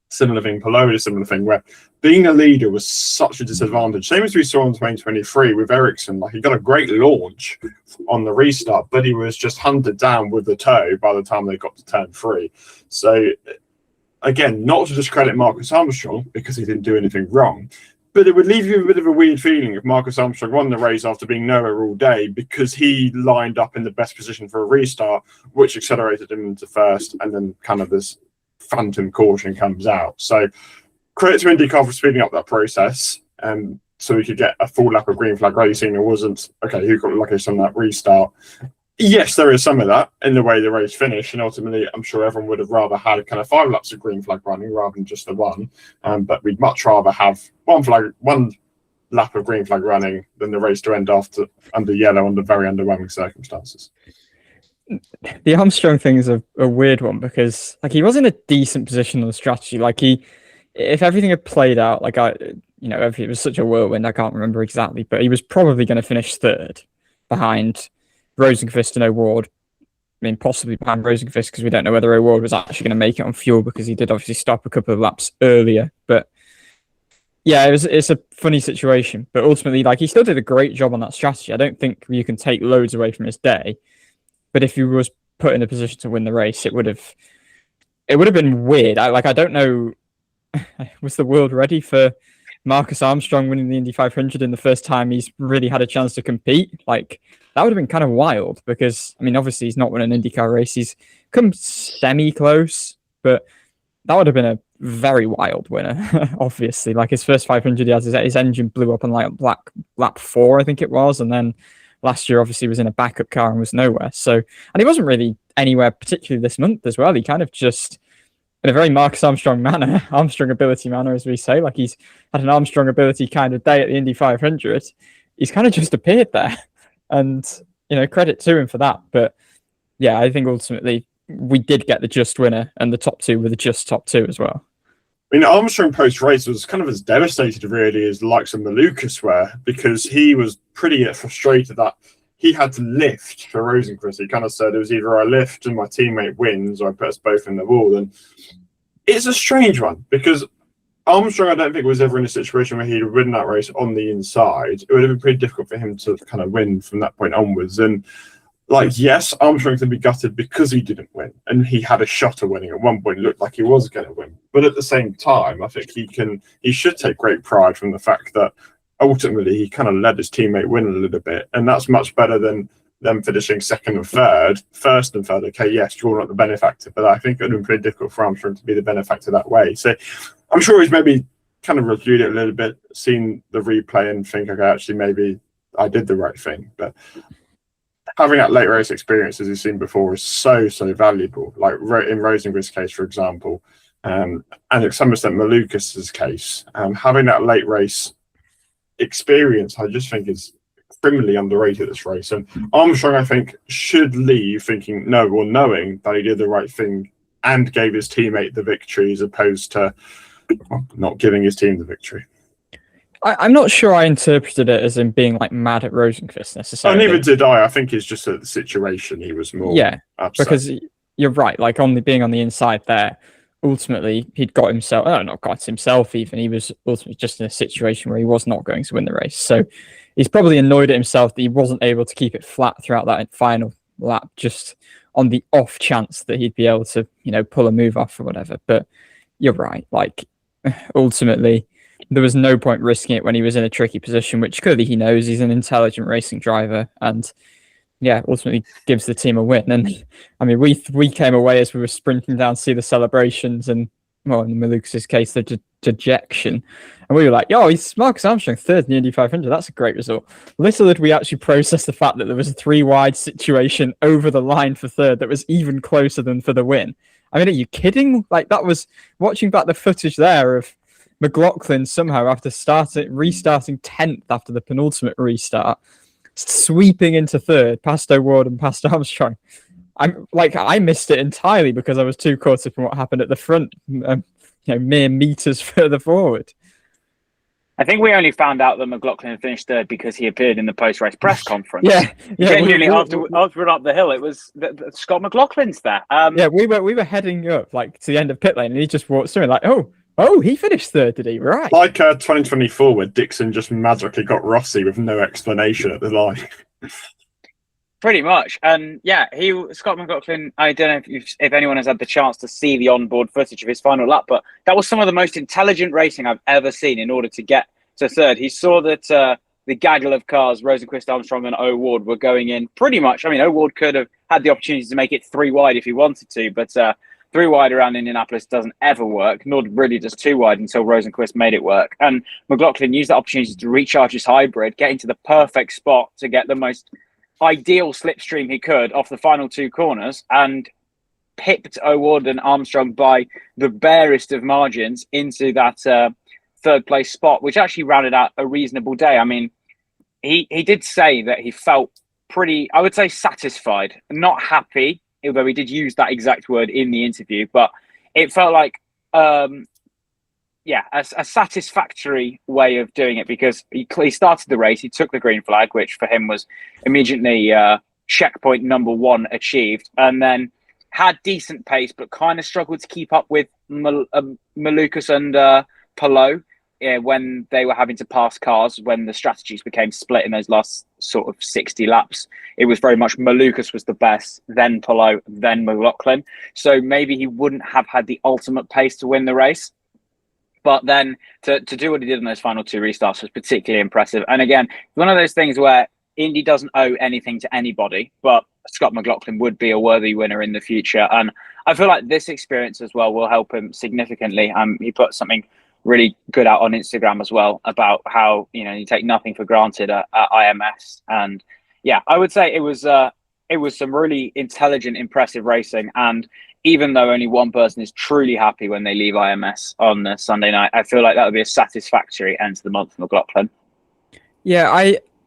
similar thing, Palou, a similar thing, where being a leader was such a disadvantage. Same as we saw in 2023 with Ericsson. Like, he got a great launch on the restart, but he was just hunted down with the toe by the time they got to turn 3. So, again, not to discredit Marcus Armstrong because he didn't do anything wrong, but it would leave you a bit of a weird feeling if Marcus Armstrong won the race after being nowhere all day because he lined up in the best position for a restart, which accelerated him into first, and then kind of this phantom caution comes out. So credit to IndyCar for speeding up that process so we could get a full lap of green flag racing. It wasn't, okay, who got luckiest on that restart? Yes, there is some of that in the way the race finished, and ultimately I'm sure everyone would have rather had kind of 5 laps of green flag running rather than just the one, but we'd much rather have one lap of green flag running than the race to end under yellow under very underwhelming circumstances. the Armstrong thing is a weird one because like he was in a decent position on the strategy. Like if everything had played out, like if it was such a whirlwind, I can't remember exactly, but he was probably going to finish third behind Rosenqvist and O'Ward. I mean, possibly behind Rosenqvist because we don't know whether O'Ward was actually going to make it on fuel because he did obviously stop a couple of laps earlier. But yeah, it's a funny situation. But ultimately, like he still did a great job on that strategy. I don't think you can take loads away from his day. But if he was put in a position to win the race, it would have been weird. I don't know. Was the world ready for Marcus Armstrong winning the Indy 500 in the first time he's really had a chance to compete? Like that would have been kind of wild because I mean, obviously he's not won an IndyCar race. He's come semi-close, but that would have been a very wild winner. Obviously, like his first 500, he has his engine blew up on like lap 4, I think it was, and then last year obviously was in a backup car and was nowhere. So, and he wasn't really anywhere particularly this month as well. He kind of just, in a very Marcus Armstrong manner, Armstrong ability manner, as we say, like he's had an Armstrong ability kind of day at the Indy 500. He's kind of just appeared there, and credit to him for that. But yeah, I think ultimately we did get the just winner, and the top two were the just top two as well. I mean, Armstrong post-race was kind of as devastated, really, as the likes of Malukas were, because he was pretty frustrated that he had to lift for Rosenqvist. He kind of said it was either I lift and my teammate wins, or I put us both in the wall. And it's a strange one, because Armstrong, I don't think, was ever in a situation where he'd win that race on the inside. It would have been pretty difficult for him to kind of win from that point onwards. And like, yes, Armstrong can be gutted because he didn't win, and he had a shot at winning. At one point, it looked like he was going to win. But at the same time, I think he should take great pride from the fact that ultimately he kind of let his teammate win a little bit, and that's much better than them finishing second and third. First and third, okay, yes, you're not the benefactor, but I think it would have been pretty difficult for Armstrong to be the benefactor that way. So I'm sure he's maybe kind of reviewed it a little bit, seen the replay and think, okay, actually maybe I did the right thing. But having that late race experience, as you've seen before, is so valuable. Like in Rosenqvist's case, for example, and to some extent Malukas's case, having that late race experience, I just think is criminally underrated this race. And Armstrong, I think, should leave thinking knowing that he did the right thing and gave his teammate the victory, as opposed to not giving his team the victory. I'm not sure I interpreted it as him being like mad at Rosenqvist necessarily. Neither did I. I think it's just the situation he was more upset. Because you're right. Like being on the inside there, ultimately he'd got himself. Not got himself even. He was ultimately just in a situation where he was not going to win the race. So he's probably annoyed at himself that he wasn't able to keep it flat throughout that final lap, just on the off chance that he'd be able to, pull a move off or whatever. But you're right. Like ultimately, there was no point risking it when he was in a tricky position, which clearly he knows. He's an intelligent racing driver, and ultimately gives the team a win. And I mean, we came away as we were sprinting down to see the celebrations, and well, in Malukas's case, the dejection, and we were like, "Yo, he's Marcus Armstrong third in the Indy 500. That's a great result." Little did we actually process the fact that there was a 3-wide situation over the line for third that was even closer than for the win. I mean, are you kidding? Like, that was watching back the footage there of McLaughlin somehow after restarting 10th after the penultimate restart, sweeping into third past O'Ward and past Armstrong. I missed it entirely because I was too caught up in what happened at the front, mere meters further forward. I think we only found out that McLaughlin finished third because he appeared in the post-race press conference. Genuinely, after we went up the hill, it was Scott McLaughlin's there. We were heading up like to the end of pit lane, and he just walked through and like, oh, he finished third, did he? Right. Like 2024, where Dixon just magically got Rossi with no explanation at the line. Pretty much. And Scott McLaughlin, I don't know if anyone has had the chance to see the onboard footage of his final lap, but that was some of the most intelligent racing I've ever seen in order to get to third. He saw that the gaggle of cars, Rosenqvist, Armstrong and O'Ward, were going in pretty much. I mean, O'Ward could have had the opportunity to make it 3 wide if he wanted to, but 3 wide around Indianapolis doesn't ever work, nor really does 2 wide until Rosenqvist made it work. And McLaughlin used that opportunity to recharge his hybrid, get into the perfect spot to get the most ideal slipstream he could off the final 2 corners, and pipped O'Ward and Armstrong by the barest of margins into that third place spot, which actually rounded out a reasonable day. I mean, he did say that he felt pretty, I would say, satisfied, not happy, although he did use that exact word in the interview, but it felt like, a satisfactory way of doing it, because he started the race, he took the green flag, which for him was immediately checkpoint number 1 achieved, and then had decent pace, but kind of struggled to keep up with Malukas and Palou when they were having to pass cars, when the strategies became split in those last sort of 60 laps. It was very much Malukas was the best, then Palou, then McLaughlin. So maybe he wouldn't have had the ultimate pace to win the race. But then to do what he did in those final 2 restarts was particularly impressive. And again, one of those things where Indy doesn't owe anything to anybody, but Scott McLaughlin would be a worthy winner in the future. And I feel like this experience as well will help him significantly. He put something really good out on Instagram as well about how, you take nothing for granted at IMS. And yeah, I would say it was some really intelligent, impressive racing. And even though only one person is truly happy when they leave IMS on the Sunday night, I feel like that would be a satisfactory end to the month for McLaughlin. Yeah,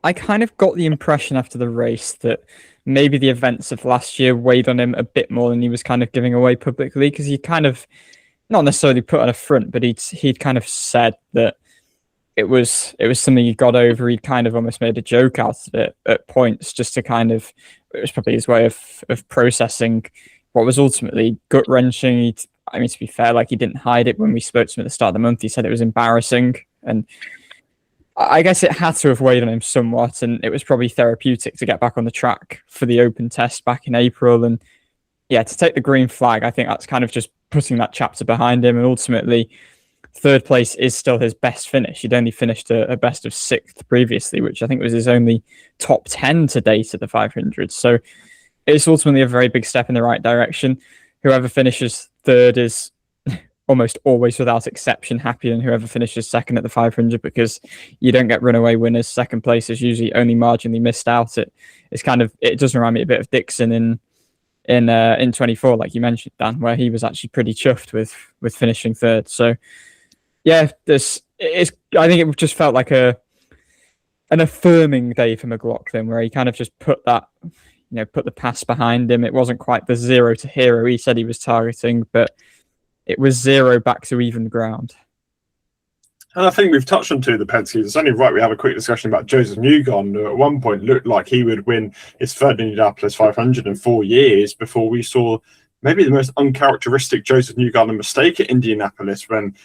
I kind of got the impression after the race that maybe the events of last year weighed on him a bit more than he was kind of giving away publicly, because he kind of, not necessarily put on a front, but he'd kind of said that it was something he got over. He'd kind of almost made a joke out of it at points, just to kind of, it was probably his way of processing what was ultimately gut-wrenching. To be fair, like, he didn't hide it when we spoke to him at the start of the month. He said it was embarrassing, and I guess it had to have weighed on him somewhat, and it was probably therapeutic to get back on the track for the open test back in April. And yeah, to take the green flag, I think that's kind of just putting that chapter behind him, and ultimately 3rd place is still his best finish. He'd only finished a best of 6th previously, which I think was his only top 10 to date at the 500. So it's ultimately a very big step in the right direction. Whoever finishes 3rd is almost always, without exception, happier than whoever finishes 2nd at the 500, because you don't get runaway winners. 2nd place is usually only marginally missed out. It does remind me a bit of Dixon in 24, like you mentioned, Dan, where he was actually pretty chuffed with finishing 3rd. So yeah, I think it just felt like an affirming day for McLaughlin, where he kind of just put the past behind him. It wasn't quite the 0 to hero he said he was targeting, but it was 0 back to even ground. And I think we've touched on 2 of the Penske's. It's only right we have a quick discussion about Joseph Newgarden, who at one point looked like he would win his 3rd Indianapolis 500 in 4 years, before we saw maybe the most uncharacteristic Joseph Newgarden mistake at Indianapolis, when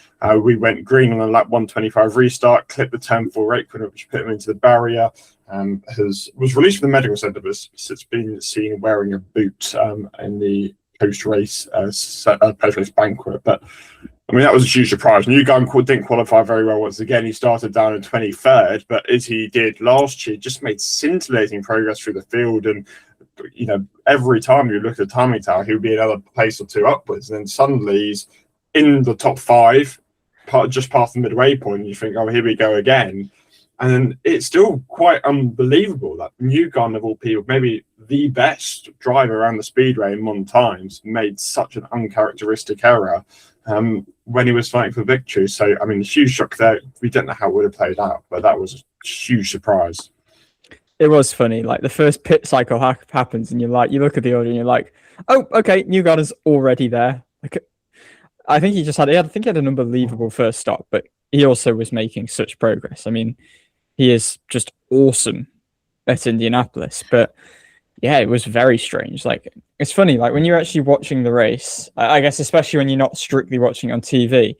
we went green on a lap 125 restart, clipped the turn 4 rake corner, which put him into the barrier. Was released from the medical centre, but it's been seen wearing a boot in the post-race banquet. But I mean, that was a huge surprise. Newgarden didn't qualify very well once again. He started down in 23rd, but as he did last year, just made scintillating progress through the field. And every time you look at the timing tower, he would be another place or 2 upwards, and then suddenly he's in the top 5, just past the midway point. And you think, oh, here we go again. And then it's still quite unbelievable that Newgarden, of all people, maybe the best driver around the speedway in modern times, made such an uncharacteristic error when he was fighting for victory. So, I mean, a huge shock there. We don't know how it would have played out, but that was a huge surprise. It was funny. Like, the first pit cycle happens, and you look at the order, and you're like, oh, okay, Newgarden's already there. Like, I think he had an unbelievable first stop, but he also was making such progress. I mean, he is just awesome at Indianapolis. But yeah, it was very strange. Like, it's funny, like, when you're actually watching the race, I guess, especially when you're not strictly watching on TV,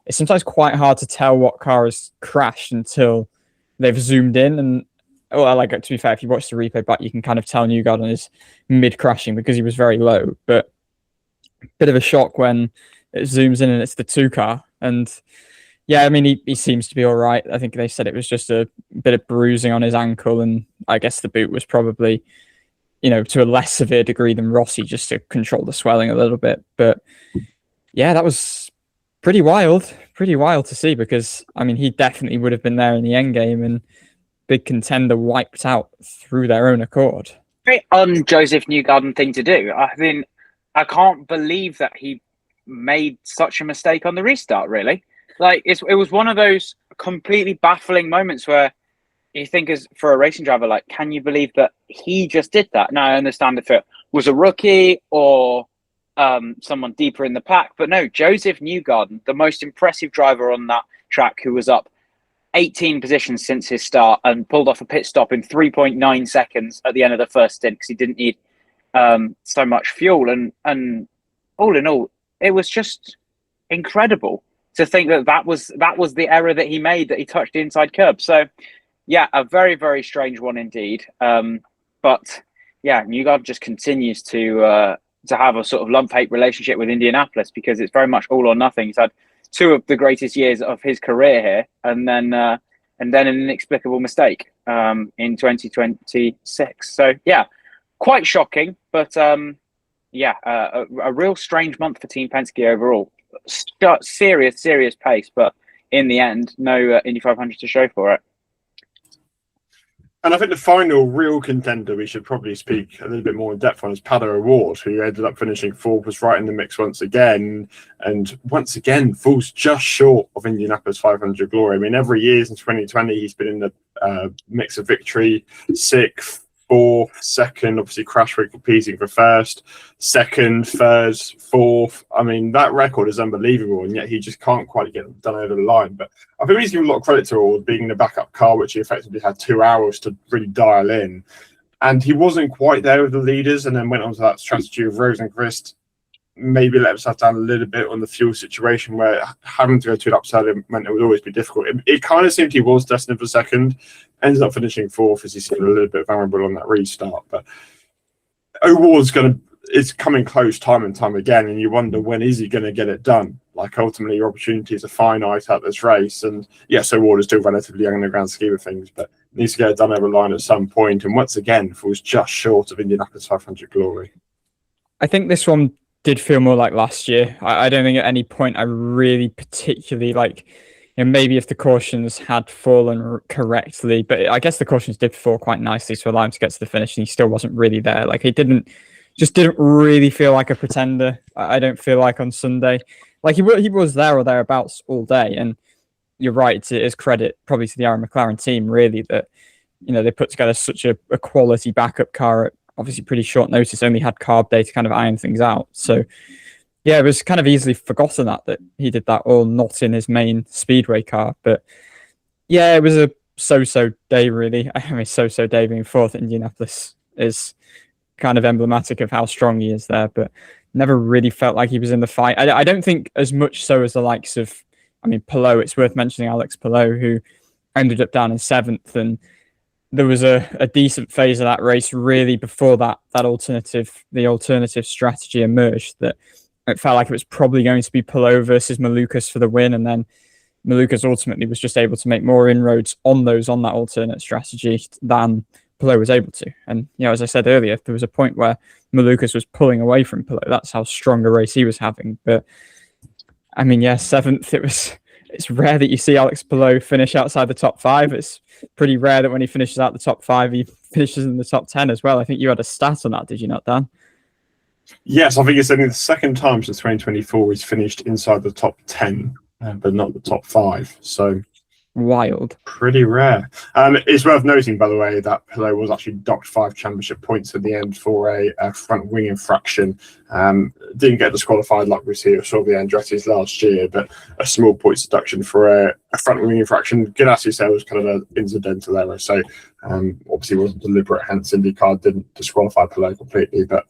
it's sometimes quite hard to tell what car has crashed until they've zoomed in. And, well, like, to be fair, if you watch the replay back, you can kind of tell Newgarden is mid-crashing because he was very low. But a bit of a shock when it zooms in and it's the 2 car. And yeah, I mean, he seems to be all right. I think they said it was just a bit of bruising on his ankle, and I guess the boot was probably, to a less severe degree than Rossi, just to control the swelling a little bit. But yeah, that was pretty wild to see, because, I mean, he definitely would have been there in the end game, and big contender wiped out through their own accord. Very un-Joseph Newgarden thing to do. I mean, I can't believe that he made such a mistake on the restart, really. Like, it was one of those completely baffling moments where you think as for a racing driver, like, can you believe that he just did that? Now I understand if it was a rookie or someone deeper in the pack, but no, Joseph Newgarden, the most impressive driver on that track, who was up 18 positions since his start and pulled off a pit stop in 3.9 seconds at the end of the first stint because he didn't need so much fuel. And all in all, it was just incredible to think that was the error that he made, that he touched the inside curb. So yeah, a very, very strange one indeed. But yeah, Newgarden just continues to have a sort of love-hate relationship with Indianapolis, because it's very much all or nothing. He's had two of the greatest years of his career here, and then an inexplicable mistake in 2026. So yeah, quite shocking, but yeah, a real strange month for Team Penske overall. Serious pace, but in the end, no Indy 500 to show for it. And I think the final real contender we should probably speak a little bit more in depth on is Pato O'Ward, who ended up finishing fourth, was right in the mix once again, and once again falls just short of Indianapolis 500 glory. I mean, every year since 2020, he's been in the mix of victory, sixth, fourth, second, obviously crash rate competing for first, second, third, fourth. I mean, that record is unbelievable, and yet he just can't quite get it done over the line. But I think he's given a lot of credit to O'Ward being in the backup car, which he effectively had 2 hours to really dial in. And he wasn't quite there with the leaders, and then went on to that strategy of Rosenqvist. Maybe let himself down a little bit on the fuel situation, where having to go 2 laps early meant it would always be difficult. It kind of seemed he was destined for second, ended up finishing fourth as he seemed a little bit vulnerable on that restart. But O'Ward's it's coming close time and time again, and you wonder, when is he going to get it done? Like, ultimately, your opportunities are finite at this race, and yes, O'Ward is still relatively young in the grand scheme of things, but needs to get it done over the line at some point. And once again, falls just short of Indianapolis 500 glory. I think this one did feel more like last year. I don't think at any point I really particularly maybe if the cautions had fallen correctly, but I guess the cautions did fall quite nicely to allow him to get to the finish, and he still wasn't really there. Like, he didn't really feel like a pretender. I don't feel like on Sunday. Like, he was there or thereabouts all day, and you're right, it's his credit probably to the Aaron McLaren team, really, that they put together such a quality backup car at obviously pretty short notice, only had carb day to kind of iron things out. So yeah, it was kind of easily forgotten that he did that all not in his main speedway car. But yeah, it was a so-so day, really. I mean, so-so day being fourth at Indianapolis is kind of emblematic of how strong he is there, but never really felt like he was in the fight. I don't think as much so as the likes of, Palou. It's worth mentioning Alex Palou, who ended up down in seventh, and there was a decent phase of that race really before the alternative strategy emerged, that it felt like it was probably going to be Palou versus Malukas for the win, and then Malukas ultimately was just able to make more inroads on that alternate strategy than Palou was able to. And as I said earlier, there was a point where Malukas was pulling away from Palou. That's how strong a race he was having. But seventh, it's rare that you see Alex Palou finish outside the top 5. It's pretty rare that when he finishes out the top 5, he finishes in the top 10 as well. I think you had a stat on that, did you not, Dan? Yes, I think it's only the second time since 2024 he's finished inside the top 10, but not the top 5. So wild. Pretty rare. It's worth noting, by the way, that Palou was actually docked 5 championship points at the end for a front wing infraction. Didn't get disqualified like we saw the Andretti's last year, but a small points deduction for a front wing infraction. Ganassi said it was kind of an incidental error, so obviously it wasn't deliberate, hence IndyCar didn't disqualify Palou completely, but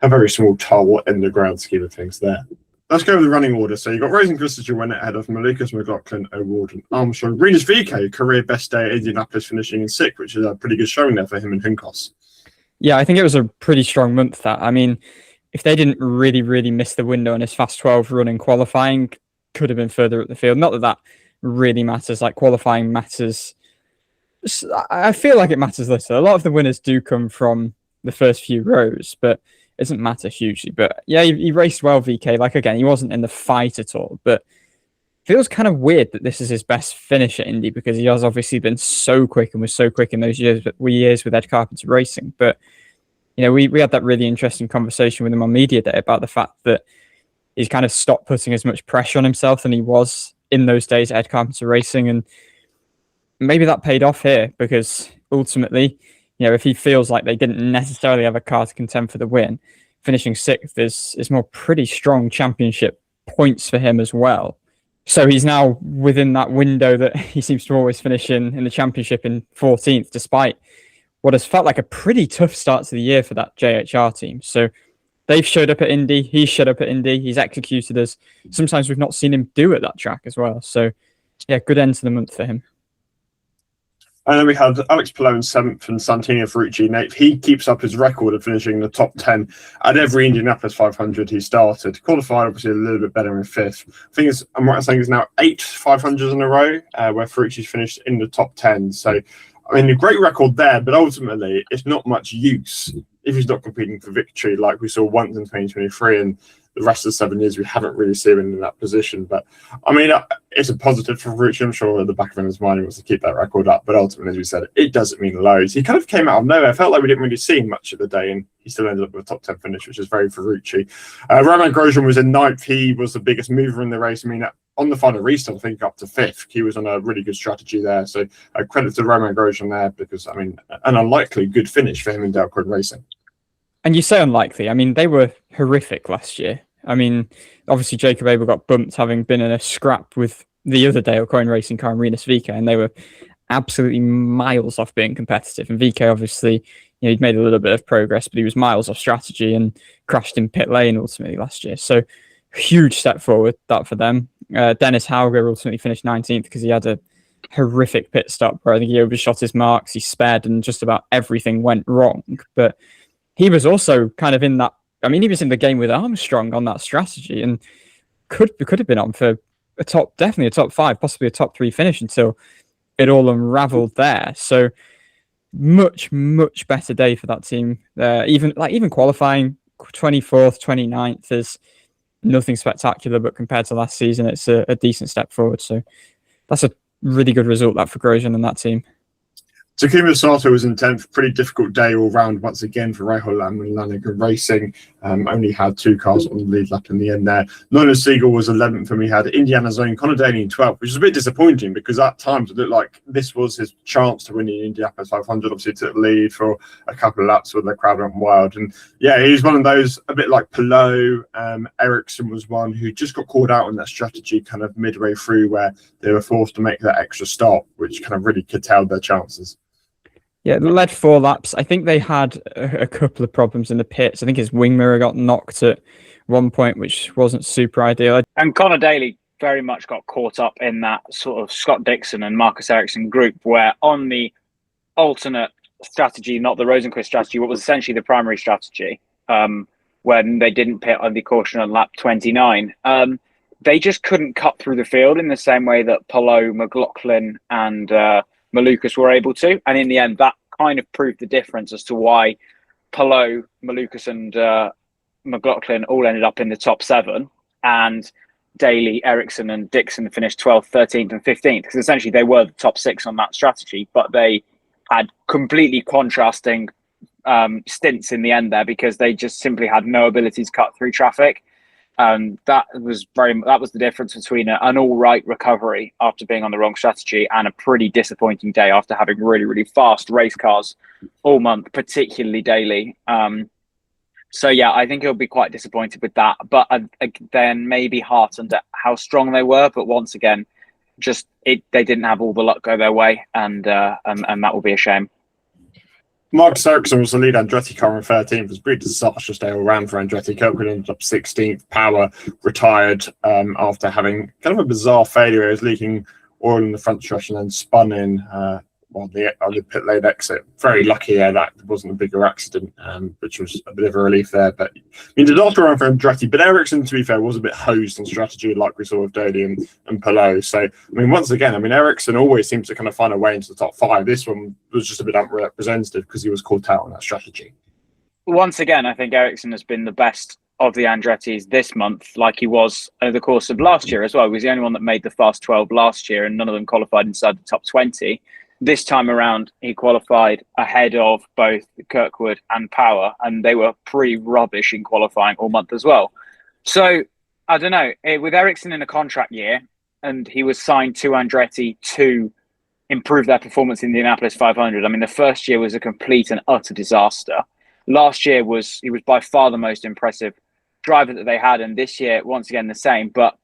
a very small toll in the grand scheme of things there. Let's go with the running order. So you've got Rosenqvist as your winner ahead of Malukas, McLaughlin, O'Ward, and Armstrong. Rinus VeeKay, career best day at Indianapolis, finishing in 6th, which is a pretty good showing there for him and Hunkos. Yeah, I think it was a pretty strong month, that. I mean, if they didn't really miss the window on his fast 12 run in qualifying, could have been further up the field. Not that really matters. Like, qualifying matters. I feel like it matters little. A lot of the winners do come from the first few rows, but it doesn't matter hugely. But yeah, he raced well, VeeKay. Like, again, he wasn't in the fight at all, but it feels kind of weird that this is his best finish at Indy, because he has obviously been so quick and was so quick in those years with Ed Carpenter Racing. But we had that really interesting conversation with him on Media Day about the fact that he's kind of stopped putting as much pressure on himself than he was in those days at Ed Carpenter Racing. And maybe that paid off here, because ultimately, if he feels like they didn't necessarily have a car to contend for the win, finishing 6th is more pretty strong championship points for him as well. So he's now within that window that he seems to always finish in the championship in 14th, despite what has felt like a pretty tough start to the year for that JHR team. So they've showed up at Indy. He's showed up at Indy. He's executed as sometimes we've not seen him do at that track as well. So, yeah, good end to the month for him. And then we had Alex Palou in 7th and Santino Ferrucci in 8th. He keeps up his record of finishing in the top 10 at every Indianapolis 500 he started. Qualified, obviously, a little bit better in 5th. I think I'm right in saying it's now 8 500s in a row where Ferrucci's finished in the top 10. So, I mean, a great record there, but ultimately, it's not much use if he's not competing for victory like we saw once in 2023. And the rest of the 7 years, we haven't really seen him in that position. But, I mean, it's a positive for Ferrucci. I'm sure at the back of his mind he wants to keep that record up. But ultimately, as we said, it doesn't mean loads. He kind of came out of nowhere. I felt like we didn't really see him much of the day, and he still ended up with a top 10 finish, which is very Ferrucci. Roman Grosjean was in 9th. He was the biggest mover in the race. I mean, on the final restart, I think up to 5th. He was on a really good strategy there. So credit to Roman Grosjean there, because, I mean, an unlikely good finish for him in Delcoin Racing. And you say unlikely. I mean, they were horrific last year. I mean, obviously Jacob Abel got bumped having been in a scrap with the other Dale Coyne racing car, Rinus VeeKay, and they were absolutely miles off being competitive. And VeeKay, obviously, he'd made a little bit of progress, but he was miles off strategy and crashed in pit lane ultimately last year. So huge step forward that for them. Dennis Hauger ultimately finished 19th because he had a horrific pit stop where I think he overshot his marks, he sped, and just about everything went wrong. But he was also kind of in that. I mean, he was in the game with Armstrong on that strategy and could have been on for definitely a top 5, possibly a top 3 finish until it all unraveled there. So much, much better day for that team. Even qualifying 24th, 29th is nothing spectacular, but compared to last season, it's a decent step forward. So that's a really good result that for Grosjean and that team. Takuma Sato was in 10th. Pretty difficult day all round once again for Rahul Lam and Lanigan Racing. Only had 2 cars on the lead lap in the end there. Nona Siegel was 11th, and we had Indiana's own Conor Daly in 12th, which is a bit disappointing because at times it looked like this was his chance to win the Indianapolis 500. Obviously took the lead for a couple of laps where the crowd went wild. And yeah, he's one of those, a bit like Palou. Ericsson was one who just got caught out on that strategy kind of midway through where they were forced to make that extra stop, which kind of really curtailed their chances. Yeah, they led 4 laps. I think they had a couple of problems in the pits. I think his wing mirror got knocked at one point, which wasn't super ideal. And Conor Daly very much got caught up in that sort of Scott Dixon and Marcus Ericsson group where on the alternate strategy, not the Rosenqvist strategy, what was essentially the primary strategy, when they didn't pit on the caution on lap 29, they just couldn't cut through the field in the same way that Palou, McLaughlin and Malukas were able to, and in the end that kind of proved the difference as to why Palou, Malukas and McLaughlin all ended up in the top 7 and Daly, Ericsson and Dixon finished 12th, 13th and 15th because essentially they were the top 6 on that strategy, but they had completely contrasting stints in the end there because they just simply had no ability to cut through traffic. That was the difference between an all right recovery after being on the wrong strategy and a pretty disappointing day after having really, really fast race cars all month, particularly Daly. So yeah, I think he'll be quite disappointed with that, but then maybe heartened at how strong they were. But once again, they didn't have all the luck go their way, and that will be a shame. Marcus Ericsson was the lead Andretti car in 13th. It was a pretty disastrous day all round for Andretti. Kirkwood ended up 16th. Power retired after having kind of a bizarre failure. He was leaking oil in the front stretch and then spun in on the pit lane exit. Very lucky that wasn't a bigger accident, which was a bit of a relief there. But I mean, disaster run for Andretti. But Ericsson, to be fair, was a bit hosed on strategy, like we saw with Daly and Palou. So, I mean, once again, Ericsson always seems to kind of find a way into the top 5. This one was just a bit unrepresentative because he was caught out on that strategy. Once again, I think Ericsson has been the best of the Andrettis this month, like he was over the course of last year as well. He was the only one that made the Fast 12 last year, and none of them qualified inside the top 20. This time around, he qualified ahead of both Kirkwood and Power, and they were pretty rubbish in qualifying all month as well. So, I don't know, with Ericsson in a contract year, and he was signed to Andretti to improve their performance in the Indianapolis 500. I mean, the first year was a complete and utter disaster. Last year he was by far the most impressive driver that they had, and this year once again the same, but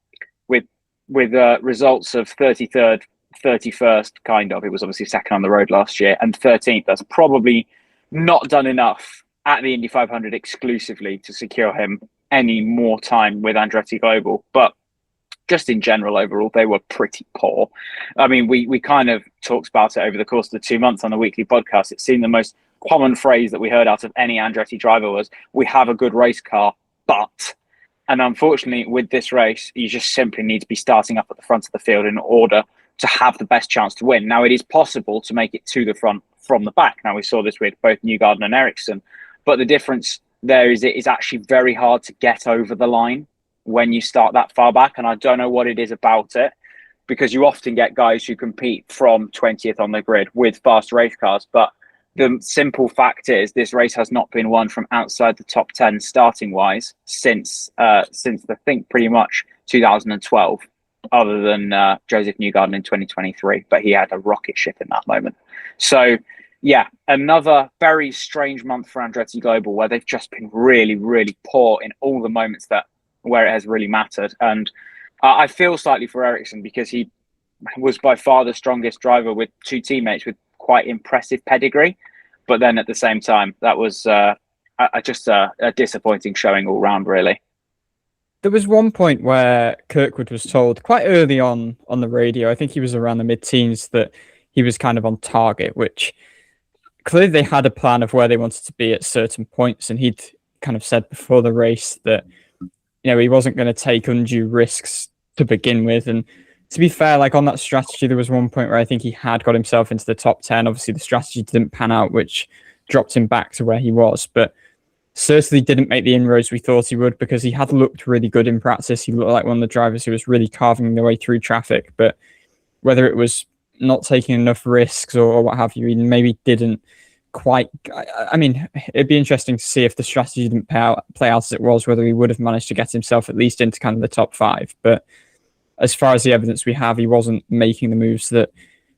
with results of 33rd, 31st, kind of. It was obviously second on the road last year, and 13th. That's probably not done enough at the Indy 500 exclusively to secure him any more time with Andretti Global. But just in general, overall, they were pretty poor. I mean, we kind of talked about it over the course of the 2 months on the weekly podcast. It seemed the most common phrase that we heard out of any Andretti driver was, we have a good race car, but... And unfortunately, with this race, you just simply need to be starting up at the front of the field in order to have the best chance to win. Now, it is possible to make it to the front from the back. Now, we saw this with both Newgarden and Ericsson, but the difference there is it is actually very hard to get over the line when you start that far back. And I don't know what it is about it, because you often get guys who compete from 20th on the grid with fast race cars, but the simple fact is this race has not been won from outside the top 10 starting wise since I think pretty much 2012, other than Joseph Newgarden in 2023, but he had a rocket ship in that moment. So yeah, another very strange month for Andretti Global, where they've just been really, really poor in all the moments where it has really mattered. And I feel slightly for Ericsson, because he was by far the strongest driver with two teammates with quite impressive pedigree, but then at the same time that was just a disappointing showing all round, really. There was one point where Kirkwood was told quite early on the radio, I think he was around the mid-teens, that he was kind of on target, which clearly they had a plan of where they wanted to be at certain points, and he'd kind of said before the race that, you know, he wasn't going to take undue risks to begin with. And to be fair, like on that strategy, there was one point where I think he had got himself into the top 10. Obviously, the strategy didn't pan out, which dropped him back to where he was, but certainly didn't make the inroads we thought he would, because he had looked really good in practice. He looked like one of the drivers who was really carving their way through traffic, but whether it was not taking enough risks or what have you, he maybe didn't quite... I mean, it'd be interesting to see if the strategy didn't play out as it was, whether he would have managed to get himself at least into kind of the top 5, but as far as the evidence we have, he wasn't making the moves that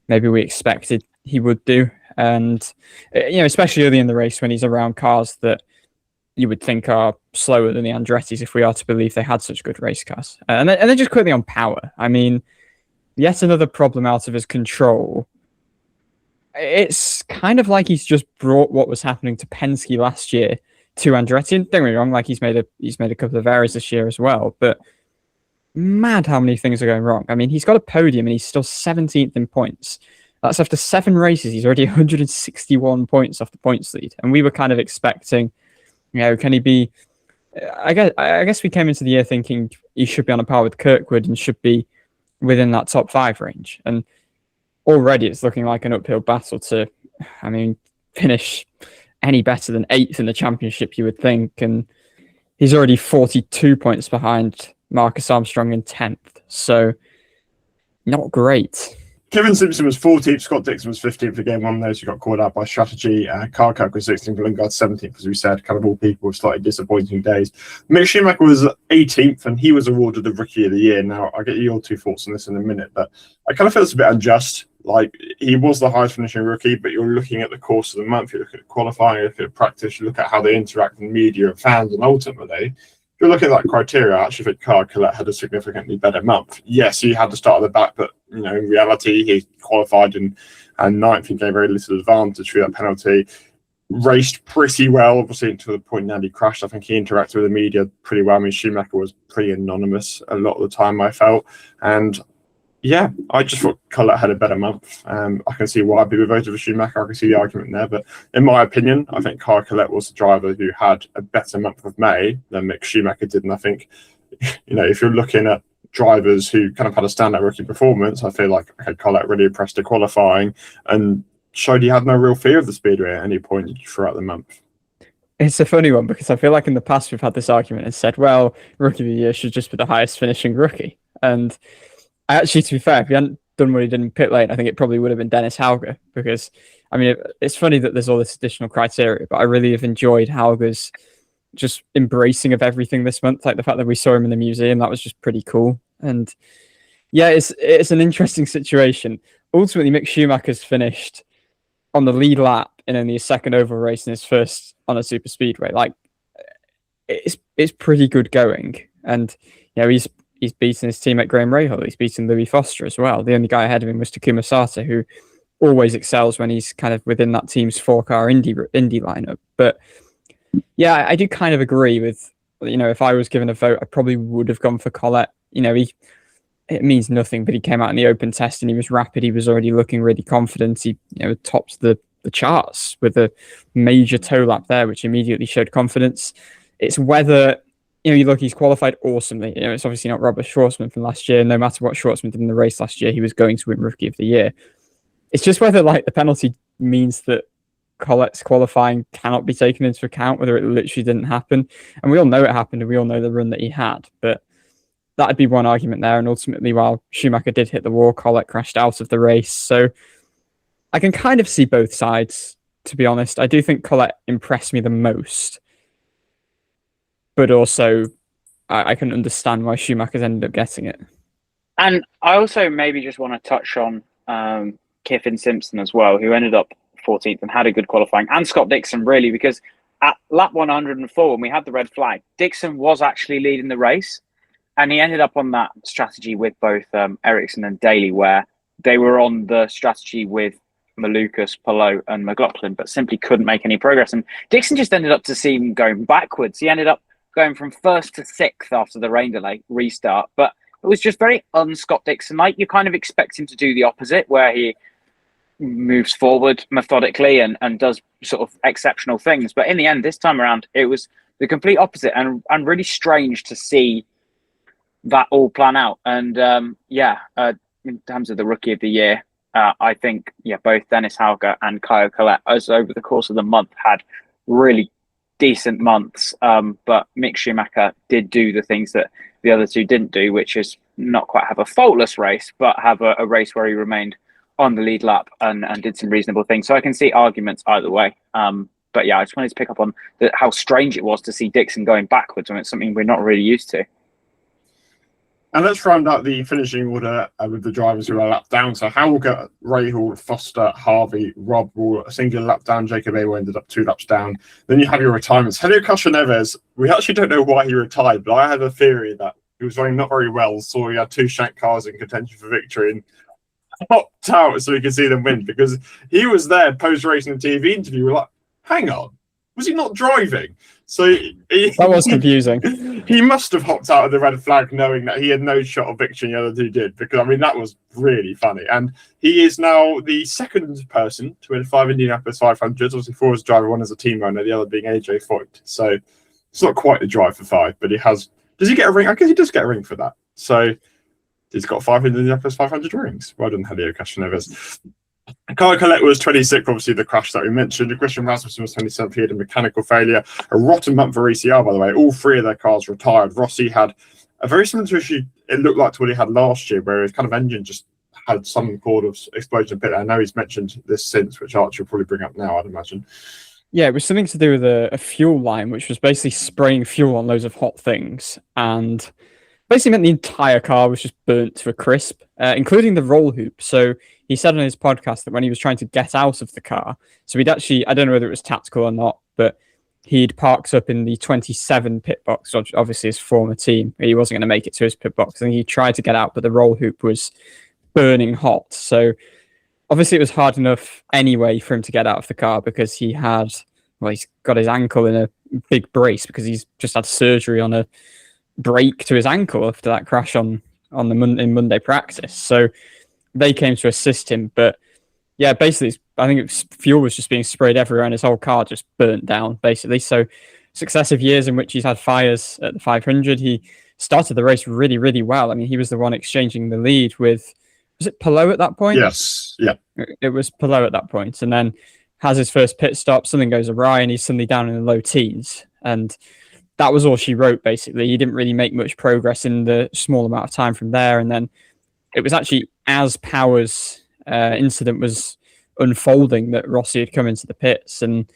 maybe we expected he would do. And, you know, especially early in the race when he's around cars that you would think are slower than the Andretti's, if we are to believe they had such good race cars. And then just quickly on power. I mean, yet another problem out of his control. It's kind of like he's just brought what was happening to Penske last year to Andretti. And don't get me wrong, like he's made a couple of errors this year as well, but mad how many things are going wrong. I mean, he's got a podium and he's still 17th in points. That's after 7 races. He's already 161 points off the points lead. And we were kind of expecting, you know, can he be... I guess we came into the year thinking he should be on a par with Kirkwood and should be within that top 5 range. And already it's looking like an uphill battle to, I mean, finish any better than 8th in the championship, you would think. And he's already 42 points behind Marcus Armstrong in 10th, so not great. Kevin Simpson was 14th, Scott Dixon was 15th for game one. Those who got caught out by strategy. Carl Kirk was 16th, Lundgaard 17th, as we said, kind of all people with slightly disappointing days. Mick Schumacher was 18th, and he was awarded the Rookie of the Year. Now, I'll get your 2 thoughts on this in a minute, but I kind of feel it's a bit unjust. Like, he was the highest finishing rookie, but you're looking at the course of the month, you look at qualifying, you look at practice, you look at how they interact with media and fans, and ultimately, if you look at that criteria, I actually think Carl Collette had a significantly better month. Yes, he had to start at the back, but you know, in reality, he qualified in 9th and gave very little advantage through that penalty. Raced pretty well, obviously, until the point now he crashed. I think he interacted with the media pretty well. I mean, Schumacher was pretty anonymous a lot of the time, I felt. And yeah, I just thought Collette had a better month. I can see why people voted for Schumacher. I can see the argument there. But in my opinion, I think Carl Collette was the driver who had a better month of May than Mick Schumacher did. And I think, you know, if you're looking at drivers who kind of had a standout rookie performance, I feel like Collette really impressed at qualifying and showed he had no real fear of the speedway at any point throughout the month. It's a funny one because I feel like in the past we've had this argument and said, well, Rookie of the Year should just be the highest finishing rookie. And actually, to be fair, if he hadn't done what he did in pit lane, I think it probably would have been Dennis Hauger, because, I mean, it's funny that there's all this additional criteria, but I really have enjoyed Hauger's just embracing of everything this month. Like the fact that we saw him in the museum, that was just pretty cool. And yeah, it's an interesting situation. ultimately Mick Schumacher's finished on the lead lap in only his second oval race and his first on a super speedway. Like, it's pretty good going. And, you know, he's beaten his teammate Graham Rahal. He's beaten Louis Foster as well. The only guy ahead of him was Takuma Sato, who always excels when he's kind of within that team's 4-car Indy lineup. But yeah, I do kind of agree with, you know, if I was given a vote, I probably would have gone for Collett. You know, it means nothing, but he came out in the open test and he was rapid. He was already looking really confident. He, you know, topped the charts with a major toe lap there, which immediately showed confidence. It's whether, you know, you look, he's qualified awesomely. You know, it's obviously not Robert Schwartzman from last year. No matter what Schwartzman did in the race last year, he was going to win Rookie of the Year. It's just whether, like, the penalty means that Collett's qualifying cannot be taken into account, whether it literally didn't happen. And we all know it happened, and we all know the run that he had. But that'd be one argument there. And ultimately, while Schumacher did hit the wall, Collett crashed out of the race. So I can kind of see both sides, to be honest. I do think Collett impressed me the most. But also, I can understand why Schumacher's ended up getting it. And I also maybe just want to touch on Kiffin Simpson as well, who ended up 14th and had a good qualifying, and Scott Dixon, really, because at lap 104, when we had the red flag, Dixon was actually leading the race, and he ended up on that strategy with both Ericsson and Daly, where they were on the strategy with Malukas, Palou and McLaughlin, but simply couldn't make any progress. And Dixon just ended up to see him going backwards. He ended up going from 1st to 6th after the rain delay restart, but it was just very un-Scott Dixon-like. You kind of expect him to do the opposite, where he moves forward methodically and does sort of exceptional things. But in the end, this time around, it was the complete opposite, and really strange to see that all plan out. And in terms of the Rookie of the Year, I think both Dennis Hauger and Kyle Collett, as over the course of the month, had really decent months. But Mick Schumacher did do the things that the other two didn't do, which is not quite have a faultless race, but have a race where he remained on the lead lap and did some reasonable things. So I can see arguments either way. But yeah, I just wanted to pick up on how strange it was to see Dixon going backwards when it's something we're not really used to. And let's round out the finishing order with the drivers who are lap down. So Hauger, Rahal, Foster, Harvey, Rob were a single lap down. Jacob Awo ended up 2 laps down. Then you have your retirements. Helio Castroneves, we actually don't know why he retired, but I had a theory that he was running not very well, so he had 2 Shank cars in contention for victory and popped out so we could see them win, because he was there post-racing the TV interview. We're like, hang on, was he not driving? So that was confusing. He must have hopped out of the red flag knowing that he had no shot of victory and the other two did, because I mean that was really funny. And he is now the second person to win 5 Indianapolis 500s. Obviously 4 as a driver, 1 as a team owner, the other being AJ Foyt. So it's not quite the drive for 5, but he has. Does he get a ring? I guess he does get a ring for that. So he's got 5 Indianapolis 500 rings. Well done, Helio Castroneves. Kyle Collett was 26th, obviously the crash that we mentioned. Christian Rasmussen was 27th. He had a mechanical failure. A rotten month for ECR, by the way. All 3 of their cars retired. Rossi had a very similar issue, it looked like, to what he had last year, where his kind of engine just had some sort of explosion pit. I know he's mentioned this since, which Archie will probably bring up now, I'd imagine. Yeah, it was something to do with a fuel line, which was basically spraying fuel on loads of hot things, and basically meant the entire car was just burnt to a crisp, including the roll hoop. So he said on his podcast that when he was trying to get out of the car, so he'd actually, I don't know whether it was tactical or not, but he'd parked up in the 27 pit box, obviously his former team. He wasn't going to make it to his pit box, and he tried to get out, but the roll hoop was burning hot. So obviously it was hard enough anyway for him to get out of the car, because he's got his ankle in a big brace because he's just had surgery on a break to his ankle after that crash in Monday practice. So they came to assist him, but yeah, basically I think fuel was just being sprayed everywhere and his whole car just burnt down basically. So successive years in which he's had fires at the 500. He started the race really, really well. I mean, he was the one exchanging the lead with, was it Palou at that point? Yes, yeah. It was Palou at that point, and then has his first pit stop, something goes awry and he's suddenly down in the low teens, and that was all she wrote, basically. He didn't really make much progress in the small amount of time from there. And then it was actually as Power's incident was unfolding that Rossi had come into the pits and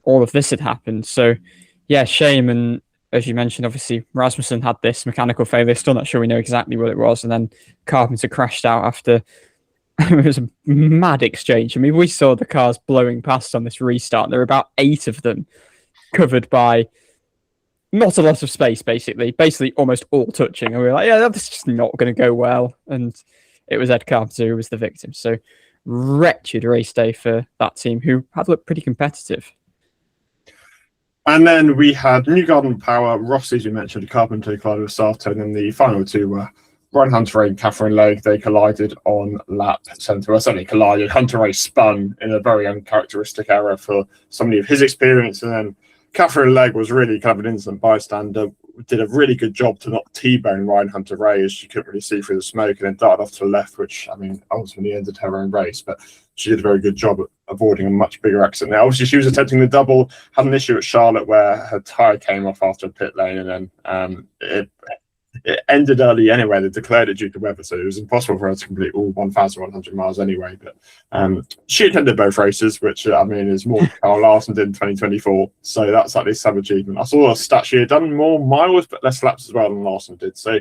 all of this had happened. So, yeah, shame. And as you mentioned, obviously, Rasmussen had this mechanical failure. Still not sure we know exactly what it was. And then Carpenter crashed out after It was a mad exchange. I mean, we saw the cars blowing past on this restart. There were about 8 of them covered by not a lot of space, basically almost all touching. And we were like, yeah, that's just not going to go well. And it was Ed Carpenter who was the victim. So wretched race day for that team, who had looked pretty competitive. And then we had New Garden Power, Rossi, as you mentioned, Carpenter collided with Sato, and then the final two were Ryan Hunter-Reay and Catherine Legge. They collided on lap 70. Well, certainly collided. Hunter-Reay spun in a very uncharacteristic error for somebody of his experience, and then Catherine Legge was really kind of an innocent bystander, did a really good job to not T-bone Ryan Hunter-Reay, as she couldn't really see through the smoke, and then darted off to the left, which, I mean, ultimately ended her own race. But she did a very good job at avoiding a much bigger accident. Now, obviously, she was attempting the double, had an issue at Charlotte where her tyre came off after a pit lane, and then it ended early anyway. They declared it due to weather, so it was impossible for her to complete all 1,100 miles anyway. But she attended both races, which, I mean, is more than Carl Larson did in 2024. So that's at least some achievement. I saw a stat she had done more miles, but less laps as well than Larson did. So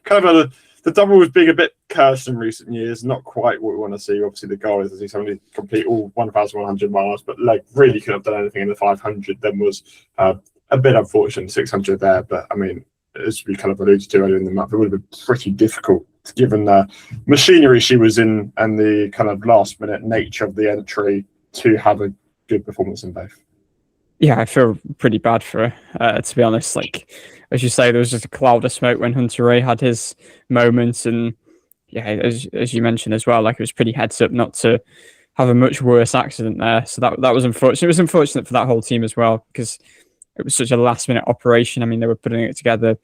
kind of the double was being a bit cursed in recent years, not quite what we want to see. Obviously, the goal is to see somebody complete all 1,100 miles, but Legge really couldn't have done anything in the 500. Then was a bit unfortunate, 600 there. But I mean, as we kind of alluded to earlier in the month, it would have been pretty difficult given the machinery she was in and the kind of last minute nature of the entry to have a good performance in both. Yeah, I feel pretty bad for her, to be honest. Like, as you say, there was just a cloud of smoke when Hunter-Reay had his moments, and yeah, as you mentioned as well, like, it was pretty heads up not to have a much worse accident there. So that was unfortunate. It was unfortunate for that whole team as well, because it was such a last minute operation. I mean, they were putting it together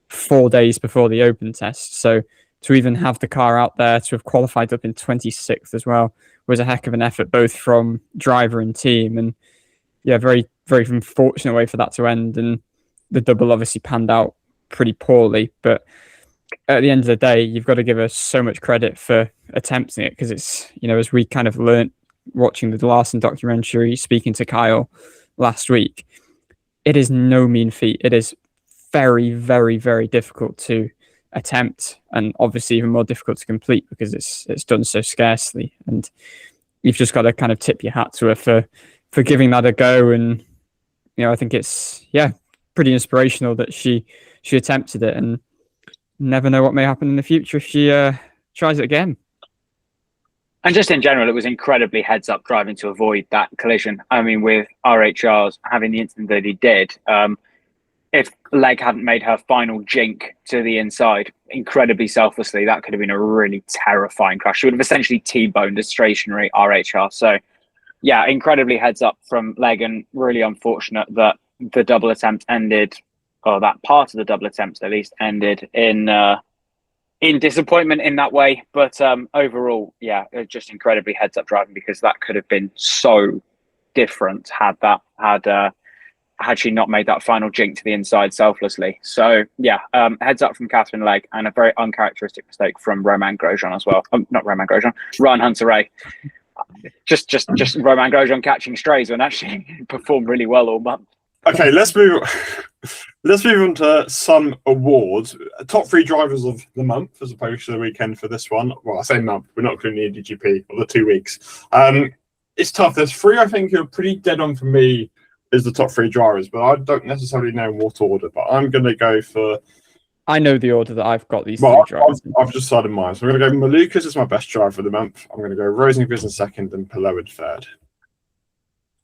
4 days before the open test. So to even have the car out there, to have qualified up in 26th as well, was a heck of an effort, both from driver and team. And yeah, very, very unfortunate way for that to end. And the double obviously panned out pretty poorly. But at the end of the day, you've got to give her so much credit for attempting it, because it's, you know, as we kind of learnt watching the Larson documentary, speaking to Kyle last week, it is no mean feat. It is very, very, very difficult to attempt, and obviously even more difficult to complete because it's done so scarcely. And you've just got to kind of tip your hat to her for giving that a go. And you know, I think it's pretty inspirational that she attempted it, and never know what may happen in the future if she tries it again. And just in general, it was incredibly heads-up driving to avoid that collision. I mean, with RHRs having the incident that he did, if Legge hadn't made her final jink to the inside incredibly selflessly, that could have been a really terrifying crash. She would have essentially T-boned a stationary RHR. So, yeah, incredibly heads-up from Legge, and really unfortunate that the double attempt ended, or that part of the double attempt at least ended in disappointment in that way. But overall, yeah, just incredibly heads up driving, because that could have been so different had she not made that final jink to the inside selflessly. So yeah, heads up from Catherine Legge, and a very uncharacteristic mistake from Romain Grosjean as well. Not Romain Grosjean, Ryan Hunter-Reay. Just Romain Grosjean catching strays when actually performed really well all month. Okay, let's move on to some awards. Top 3 drivers of the month as opposed to the weekend for this one. Well, I say month, we're not including the IndyGP, or the 2 weeks. It's tough. There's 3 I think are pretty dead on for me as the top 3 drivers, but I don't necessarily know in what order. But I'm going to go for... I know the order that I've got these 3 drivers. I've just decided mine. So I'm going to go Malukas as my best driver for the month. I'm going to go Rosenqvist in second and Palou in third.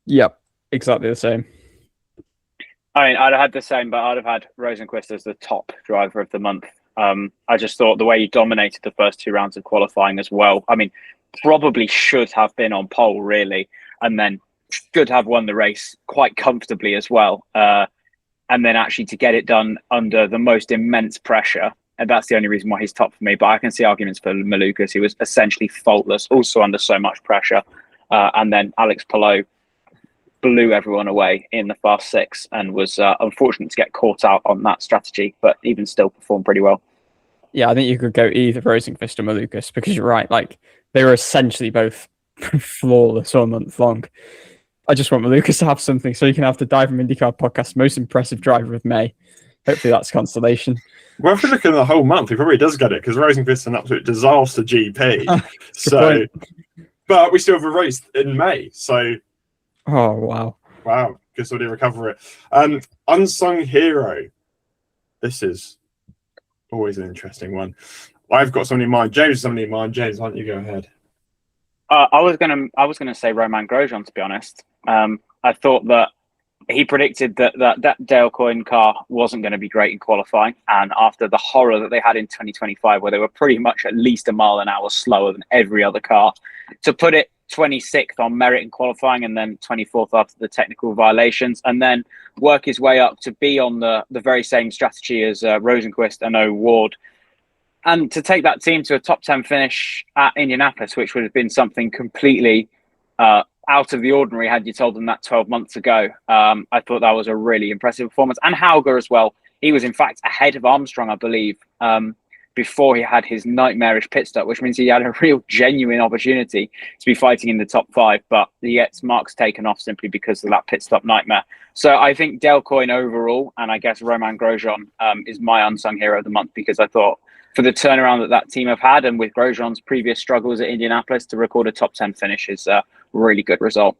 Yep, exactly the same. I mean, I'd have had the same, but I'd have had Rosenqvist as the top driver of the month. I just thought the way he dominated the first 2 rounds of qualifying as well. I mean, probably should have been on pole, really, and then should have won the race quite comfortably as well. And then actually to get it done under the most immense pressure. And that's the only reason why he's top for me. But I can see arguments for Malukas. He was essentially faultless, also under so much pressure. And then Alex Palou blew everyone away in the fast 6 and was unfortunate to get caught out on that strategy, but even still performed pretty well. Yeah, I think you could go either Rosenqvist or Malukas, because you're right. Like, they were essentially both flawless all month long. I just want Malukas to have something so he can have the Dive from IndyCar podcast most impressive driver of May. hopefully that's consolation. Well, if we look at the whole month, he probably does get it because Rosenqvist is an absolute disaster GP. So, but we still have a race in May. So, oh wow, good sort of recover it. Unsung hero. This is always an interesting one. I've got somebody in mind. James, somebody in mind. James, why don't you go ahead? I was gonna say Romain Grosjean, to be honest. I thought that he predicted that Dale Coyne car wasn't going to be great in qualifying, and after the horror that they had in 2025, where they were pretty much at least a mile an hour slower than every other car, to put it 26th on merit in qualifying and then 24th after the technical violations, and then work his way up to be on the very same strategy as Rosenqvist and O'Ward, and to take that team to a top 10 finish at Indianapolis, which would have been something completely out of the ordinary had you told them that 12 months ago. I thought that was a really impressive performance. And Hauger as well. He was in fact ahead of Armstrong, I believe, before he had his nightmarish pit stop, which means he had a real genuine opportunity to be fighting in the top 5, but he gets marks taken off simply because of that pit stop nightmare. So I think Dale Coyne overall, and I guess Romain Grosjean is my unsung hero of the month, because I thought for the turnaround that team have had, and with Grosjean's previous struggles at Indianapolis, to record a top 10 finish is a really good result.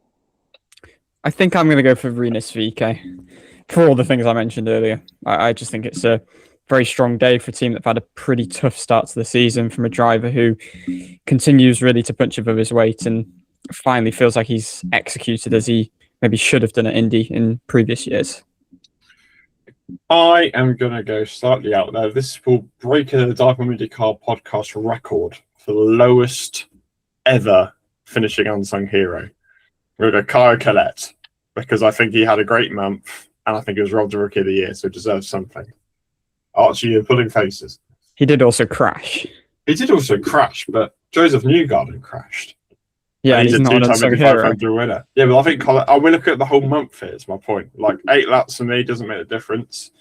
I think I'm going to go for Rinus VK for all the things I mentioned earlier. I just think it's a very strong day for a team that have had a pretty tough start to the season from a driver who continues really to punch above his weight and finally feels like he's executed as he maybe should have done at Indy in previous years. I am going to go slightly out there. This will break a DIVEBOMB IndyCar podcast record for the lowest ever finishing unsung hero. We're going to go Kyle Collette, because I think he had a great month and I think he was robbed of Rookie of the Year, so deserves something. Archie, you're pulling faces. He did also crash. He did also crash, but Joseph Newgarden crashed. Yeah, he's not an unsung hero. Winner. Yeah, but I think we look at the whole month here, is my point. Like 8 laps for me doesn't make a difference.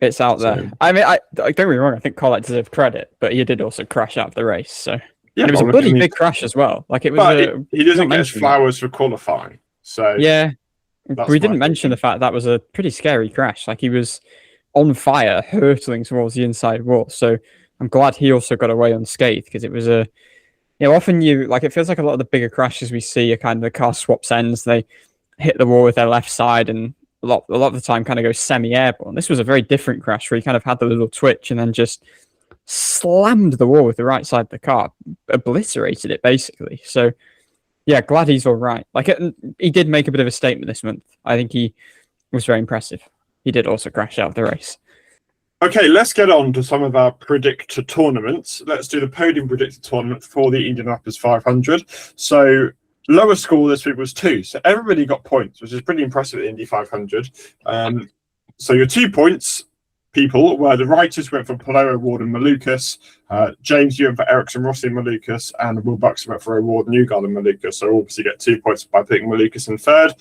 It's out there. I mean, don't get me wrong, I think Collette deserved credit, but he did also crash out of the race. So yeah, and it was a bloody big crash as well. Like it was. But he doesn't get his flowers for qualifying. So yeah, we didn't mention the fact that was a pretty scary crash. Like he was on fire, hurtling towards the inside wall. So I'm glad he also got away unscathed, because it was a. You know, often it feels like a lot of the bigger crashes we see are kind of the car swaps ends. They hit the wall with their left side, and a lot of the time kind of go semi-airborne. This was a very different crash where he kind of had the little twitch and then just slammed the wall with the right side of the car, obliterated it basically. So yeah, glad he's all right. He did make a bit of a statement this month. I think he was very impressive. He did also crash out of the race. Okay, let's get on to some of our predictor tournaments. Let's do the podium predictor tournament for the Indianapolis 500. So lowest score this week was 2. So everybody got points, which is pretty impressive at the Indy 500. So your 2 points, people, were the writers went for Palou, O'Ward and Malukas. James, you went for Ericsson, Rossi and Malukas. And Will Buxton went for O'Ward, Newgarden and Malukas. So obviously get 2 points by picking Malukas in third.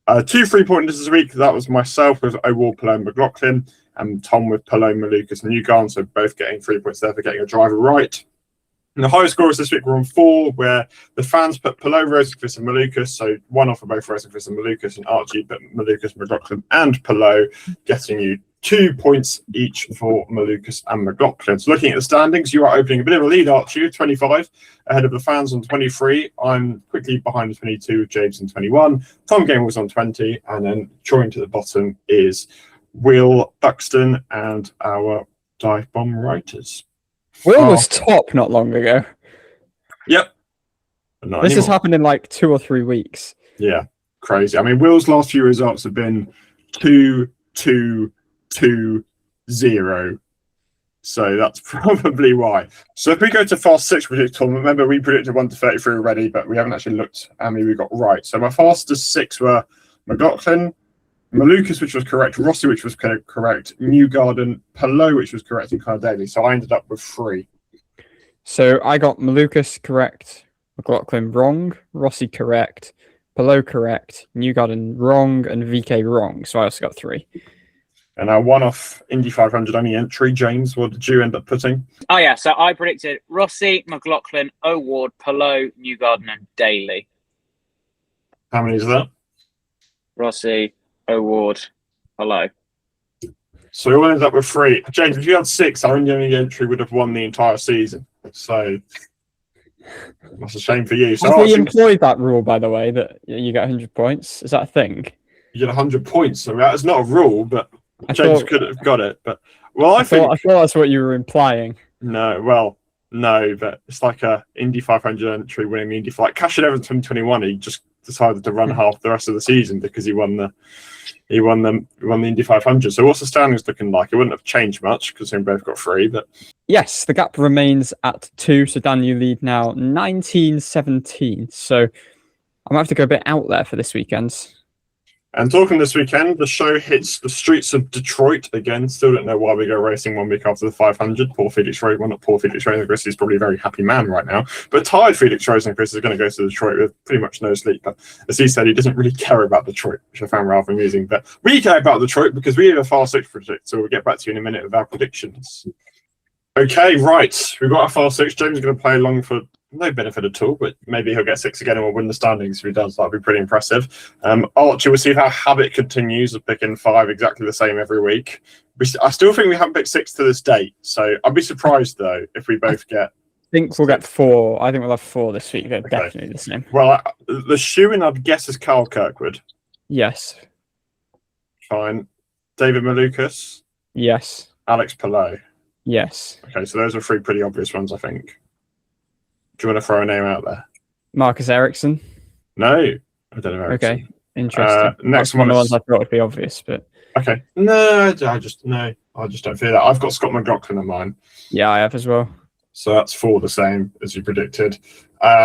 2 3-pointers this week. That was myself with O'Ward, Palou and McLaughlin. And Tom with Palou, Malukas and Newgarden, so both getting 3 points there for getting a driver right. And the highest scorers this week were on 4, where the fans put Palou, Rosenqvist and Malukas, so 1 off for both Rosenqvist and Malukas, and Archie put Malukas, McLaughlin and Palou, getting you 2 points each for Malukas and McLaughlin. So looking at the standings, you are opening a bit of a lead, Archie, with 25, ahead of the fans on 23. I'm quickly behind the 22 with James on 21. Tom Gamble on 20, and then joined to the bottom is Will Buxton and our DIVEBOMB writers. Will was top not long ago. Yep. This has happened in like 2 or 3 weeks. Yeah, crazy. I mean, Will's last few results have been 2, 2, 2, 0. So that's probably why. So if we go to Fast 6 predict tournament, remember we predicted 1 to 33 already, but we haven't actually looked how many we got right. So my fastest 6 were McLaughlin, Malukas, which was correct, Rossi, which was correct, Newgarden, Palou, which was correct, and Kyle Daly. So I ended up with 3. So I got Malukas correct, McLaughlin wrong, Rossi correct, Palou correct, Newgarden wrong, and VK wrong. So I also got 3. And our one-off Indy 500 only entry, James, what did you end up putting? Oh yeah, so I predicted Rossi, McLaughlin, O'Ward, Palou, Newgarden, and Daly. How many is that? Rossi, O'Ward, Palou. So we all ended up with 3. James, if you had 6, our Indian entry would have won the entire season. So that's a shame for you. So Have we Archie, employed that rule, by the way, that you get 100 points? Is that a thing? you get 100 points. I mean, that's not a rule, but I James thought- could have got it. But well, I thought that's what you were implying. no. Well, no, but it's like a Indy 500 entry winning the Indy like Cash in Evans 2021. He just decided to run half the rest of the season because he won the Indy 500. So what's the standings looking like? It wouldn't have changed much because we both got 3, but Yes, the gap remains at 2. So Dan, you lead now 19-17. So I might have to go a bit out there for this weekend. And talking this weekend, the show hits the streets of Detroit again. Still don't know why we go racing 1 week after the 500. Poor Felix Rosenqvist, well, not poor Felix Rosenqvist, he's probably a very happy man right now. But tired Felix Rosenqvist is going to go to Detroit with pretty much no sleep. But as he said, he doesn't really care about Detroit, which I found rather amusing. But we care about Detroit because we have a fast 6 predict, so we'll get back to you in a minute with our predictions. Okay, right. We've got our fast 6. James is going to play along for no benefit at all, but maybe he'll get 6 again and we'll win the standings. If he does, that'll be pretty impressive. Archie, we'll see if our habit continues of picking 5 exactly the same every week. I still think we haven't picked 6 to this date, so I'd be surprised though if we both get. I think we'll get 4. I think we'll have 4 this week. They're definitely the same. Well, the shoe-in I'd guess is Carl Kirkwood. Yes. Fine. David Malukas. Yes. Alex Palou. Yes. Okay, so those are 3 pretty obvious ones, I think. Do you want to throw a name out there? Marcus Ericsson. No, I don't know. Okay, interesting. Next That's one of the one ones is- I thought would be obvious, but Okay. No, I just don't feel that. I've got Scott McLaughlin in mine. yeah, I have as well. So that's 4 the same as you predicted.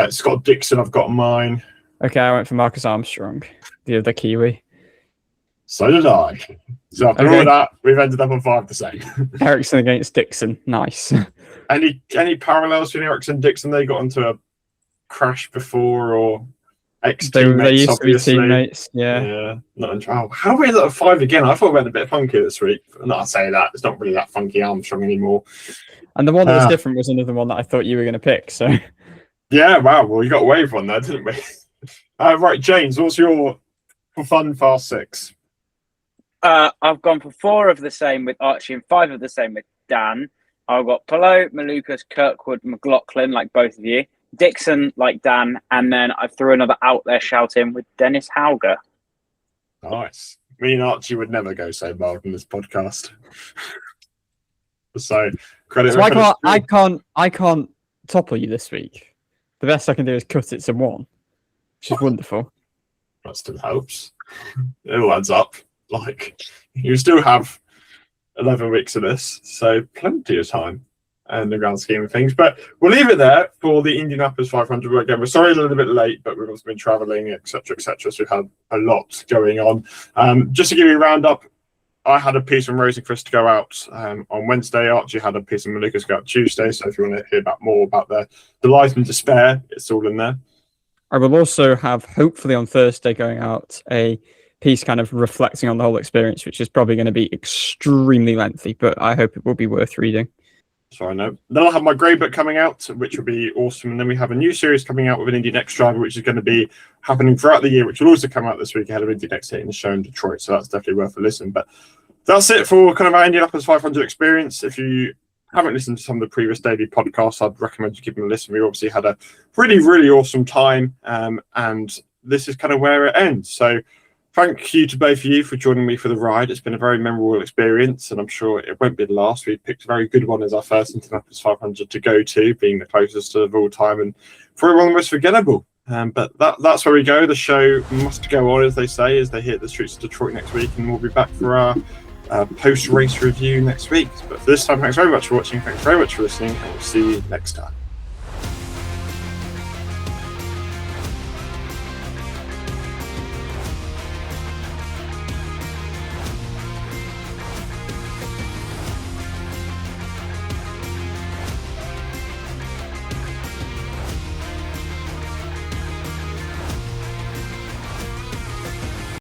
Scott Dixon, I've got mine. Okay, I went for Marcus Armstrong, the other Kiwi. So did I. So after Okay. all that, we've ended up on 5 the same. Ericsson against Dixon. Nice. Any parallels between Ericsson and Dixon? They got into a crash before or They ex-teammates, used to be obviously. teammates. Yeah. Yeah, not in trouble. How do we end up at 5 again? I thought we had a bit funky this week. Not I say that. It's not really that funky Armstrong anymore. And the one that was Ah. different was another one that I thought you were going to pick. So Yeah, wow. Well, you got away with one there, didn't we? Right, James, what's your fun fast 6? I've gone for 4 of the same with Archie and 5 of the same with Dan. I've got Palou, Malukas, Kirkwood, McLaughlin, like both of you. Dixon, like Dan. And then I threw another out there shout in with Dennis Hauger. Nice. Me and Archie would never go so mild in this podcast. So credit. So I can't topple you this week. The best I can do is cut it to 1, which is wonderful. That still helps. It all adds up. Like you still have 11 weeks of this, so plenty of time in the grand scheme of things. But we'll leave it there for the Indianapolis 500. Again, we're sorry a little bit late, but we've also been traveling, etc., etc. So we've had a lot going on. Just to give you a roundup, I had a piece from Rosenqvist to go out on Wednesday. Archie had a piece from Malukas go out Tuesday. So if you want to hear more about their delight and despair, it's all in there. I will also have, hopefully on Thursday, going out a piece kind of reflecting on the whole experience, which is probably going to be extremely lengthy, but I hope it will be worth reading. So I know. Then I'll have my grey book coming out, which will be awesome. And then we have a new series coming out with an Indy Next driver, which is going to be happening throughout the year, which will also come out this week ahead of Indy Next hitting the show in Detroit. So that's definitely worth a listen. But that's it for kind of our Indianapolis 500 experience. If you haven't listened to some of the previous daily podcasts, I'd recommend you give them a listen. We obviously had a really, really awesome time. And this is kind of where it ends. So thank you to both of you for joining me for the ride. It's been a very memorable experience, and I'm sure it won't be the last. We picked a very good one as our first Indianapolis 500 to go to, being the closest of all time, and for everyone the most forgettable. But that's where we go. The show must go on, as they say, as they hit the streets of Detroit next week, and we'll be back for our post-race review next week. But for this time, thanks very much for watching. Thanks very much for listening, and we'll see you next time.